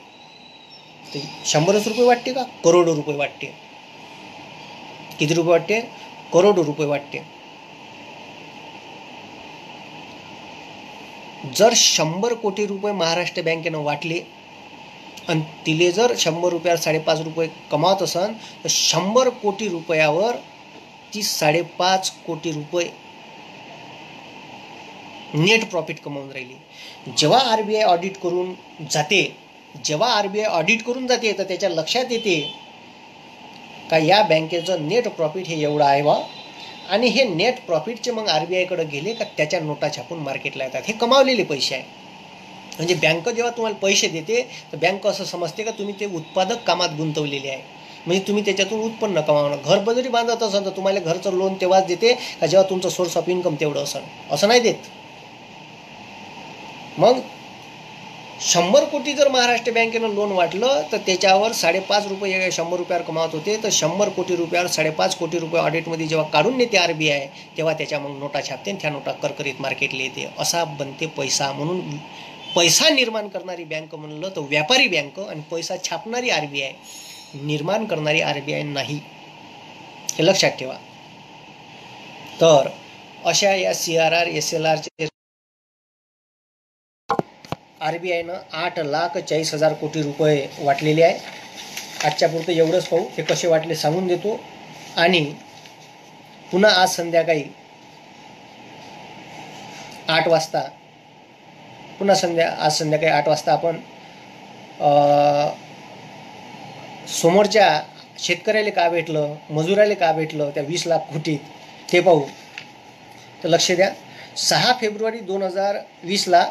तर 100 रुपये वाटते का? करोडो रुपये वाटते. किती रुपये वाटते? करोडो रुपये वाटते. जर 100 कोटी रुपये महाराष्ट्र बँकेनं वाटले आणि तिले जर 100 रुपयावर 5.5 रुपये कमावत असन तर 100 कोटी रुपयावर ती 5.5 कोटी रुपये नेट प्रॉफिट कमावून राहिली. जेव्हा RBI ऑडिट करून जाते तर त्याच्या लक्षात येते का या बँकेचं नेट प्रॉफिट हे एवढं आहे बा, आणि हे नेट प्रॉफिटचे मग RBI कडे गेले का त्याच्या नोटा छापून मार्केटला येतात. हे कमावलेले पैसे आहे. म्हणजे बँक जेव्हा तुम्हाला पैसे देते तर बँक असं समजते का तुम्ही ते उत्पादक कामात गुंतवलेले आहे, म्हणजे तुम्ही त्याच्यातून उत्पन्न कमावणं. घर जरी बांधत असाल तर तुम्हाला घरचं लोन तेव्हाच देते का जेव्हा तुमचं सोर्स ऑफ इन्कम तेवढं असेल, असं नाही देत. मग 100 कोटी जर महाराष्ट्र बँकेनं लोन वाटलं तर त्याच्यावर 5.5 रुपये 100 रुपयावर कमावत होते, तर 100 कोटी रुपयावर 5.5 कोटी रुपये ऑडिटमध्ये जेव्हा काढून नेते RBI तेव्हा त्याच्या मग नोटा छापते, त्या नोटा करकरीत मार्केटला येते. असा बनते पैसा. म्हणून पैसा निर्माण करणारी बँक म्हणलं तर व्यापारी बँक, आणि पैसा छापणारी RBI, निर्माण करणारी RBI नाही. हे लक्षात ठेवा. तर अशा या CRR SLRचे RBIनं 8,40,000 कोटी रुपये वाटलेले आहे. आजच्या पुरतं एवढंच पाहू. ते कसे वाटले सांगून देतो. आणि पुन्हा आज संध्याकाळी 8 वाजता आज संध्याकाळी 8 वाजता आपण समोरच्या शेतकऱ्याला का भेटलं, मजुराला का भेटलं त्या 20 लाख कोटीत ते पाहू. तर लक्ष द्या, 6 फेब्रुवारी 2020ला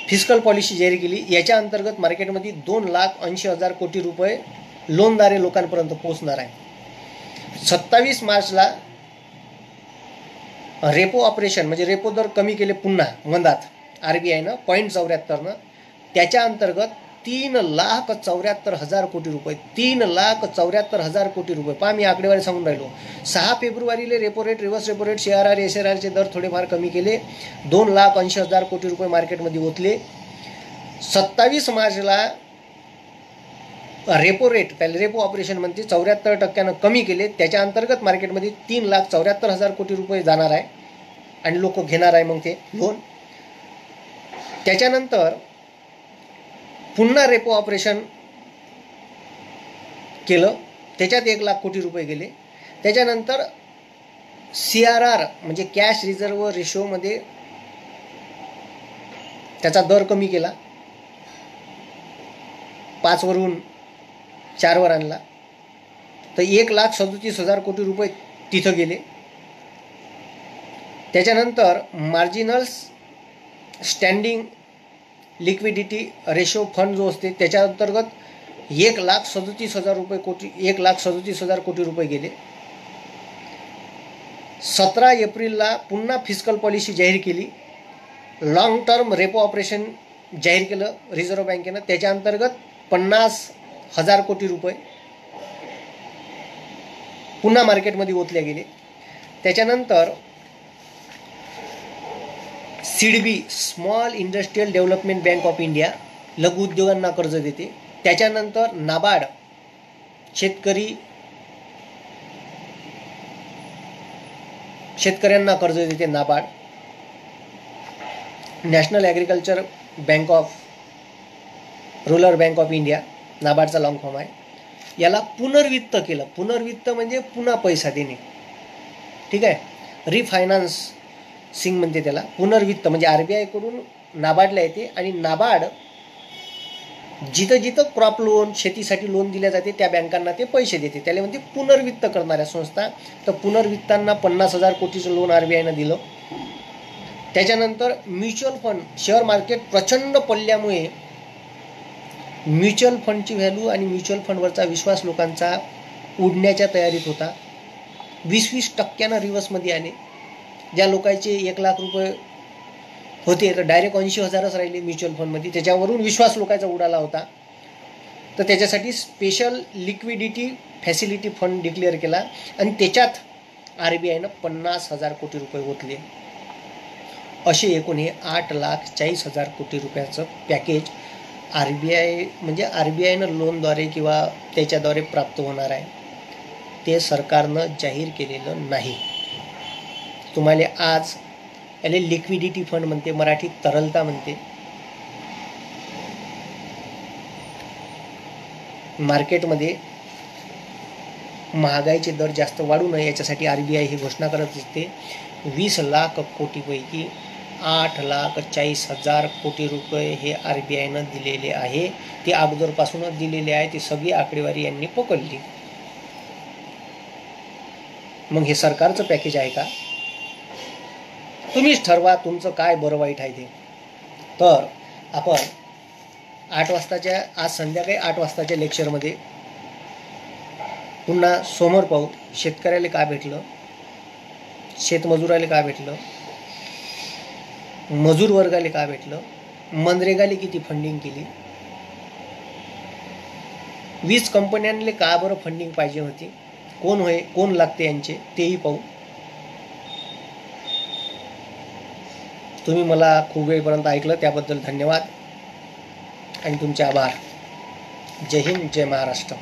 फिस्कल पॉलिसी जारी केली. याच्या अंतर्गत मार्केटमध्ये 2,80,000 कोटी रुपये लोनदारे लोकांपर्यंत पोहोचणार आहे. 27 मार्चला रेपो ऑपरेशन म्हणजे रेपो दर कमी केले पुन्हा मंदात RBIनं 0.74नं. त्याच्या अंतर्गत 3,74,000 कोटी रुपये 3,74,000 कोटी रुपये. पहा, मी आकडेवारी सांगून राहिलो. 6 फेब्रुवारीला repo rate, reverse repo rate, CRR SLRचे दर थोडेफार कमी केले. 2,80,000 कोटी रुपये मार्केटमध्ये ओतले. 27 मार्चला रेपो रेट, त्याला रेपो ऑपरेशन म्हणते, 74% कमी केले. त्याच्या अंतर्गत मार्केटमध्ये 3,74,000 कोटी रुपये जाणार आहे आणि लोक घेणार आहे मग ते लोन. त्याच्यानंतर पुन्हा रेपो ऑपरेशन केलं, त्याच्यात 1,00,000 कोटी रुपये गेले. त्याच्यानंतर CRR म्हणजे कॅश रिझर्व्ह रेशोमध्ये त्याचा दर कमी केला, 5 वरून 4 वर आणला, तर 1,37,000 कोटी रुपये तिथं गेले. त्याच्यानंतर marginal standing liquidity ratio fund जो असते त्याच्या अंतर्गत 1,37,000 कोटी रुपये गेले. 17 एप्रिलला पुन्हा फिस्कल पॉलिसी जाहीर केली, लॉंग टर्म रेपो ऑपरेशन जाहीर केलं रिझर्व्ह बँकेनं, त्याच्या अंतर्गत 50,000 कोटी रुपये पुन्हा मार्केटमध्ये ओतले गेले. त्याच्यानंतर SIDBI small industrial development bank of India लघु उद्योगांना कर्ज देते. त्याच्यानंतर नाबार्ड शेतकऱ्यांना कर्ज देते. NABARD national agriculture bank of rural bank of India, नाबार्डचा लॉंग फॉर्म आहे. याला पुनर्वित्त केलं. पुनर्वित्त म्हणजे पुन्हा पैसा देणे, ठीक आहे. रिफायनान्सिंग म्हणते त्याला. पुनर्वित्त म्हणजे RBI कडून नाबार्डला येते आणि नाबार्ड जिथं जिथं क्रॉप लोन शेतीसाठी लोन दिले जाते त्या बँकांना ते पैसे देते, त्याला म्हणते पुनर्वित्त करणाऱ्या संस्था. तर पुनर्वित्तांना 50,000 कोटीचं लोन RBIनं दिलं. त्याच्यानंतर म्युच्युअल फंड, शेअर मार्केट प्रचंड पडल्यामुळे म्युच्युअल फंडची व्हॅल्यू आणि म्युच्युअल फंडवरचा विश्वास लोकांचा उडण्याच्या तयारीत होता. 20% रिव्हर्समध्ये आले. ज्या लोकांचे 1,00,000 रुपये होते तर डायरेक्ट 80,000च राहिले म्युच्युअल फंडमध्ये. त्याच्यावरून विश्वास लोकांचा उडाला होता. तर त्याच्यासाठी special liquidity facility fund declare केला आणि त्याच्यात RBIनं 50,000 कोटी रुपये ओतले. असे एकूण हे 8,40,000 कोटी रुपयाचं पॅकेज RBIनं लोनद्वारे किंवा त्याच्याद्वारे प्राप्त होणार आहे. ते सरकारनं जाहीर केलेलं नाही. तुम्हाला आज याला लिक्विडिटी फंड म्हणते, मराठीत तरलता म्हणते. मार्केटमध्ये महागाईचे दर जास्त वाढू नये याच्यासाठी RBI ही घोषणा करत असते. 20 लाख कोटीपैकी 8,40,000 कोटी रुपये हे RBIनं दिलेले आहे. ते अगोदरपासूनच दिलेले आहे. ती सगळी आकडेवारी यांनी पकडली. मग हे सरकारचं पॅकेज आहे का? तुम्हीच ठरवा तुमचं काय बरं वाईट आहे ते. तर आपण 8 वाजताच्या आज संध्याकाळी 8 वाजताच्या लेक्चरमध्ये पुन्हा समोर पाहू. शेतकऱ्याला काय भेटलं, शेतमजुराला काय भेटलं, मजूर वर्गाला काय भेटलं, मनरेगाला किती फंडिंग केली, 20 कंपन्यांना का बरं फंडिंग पाहिजे होती, कोण लागते यांचे तेही पाहू. तुम्ही मला खूप वेळपर्यंत ऐकलं त्याबद्दल धन्यवाद आणि तुमचे आभार. जय हिंद, जय महाराष्ट्र.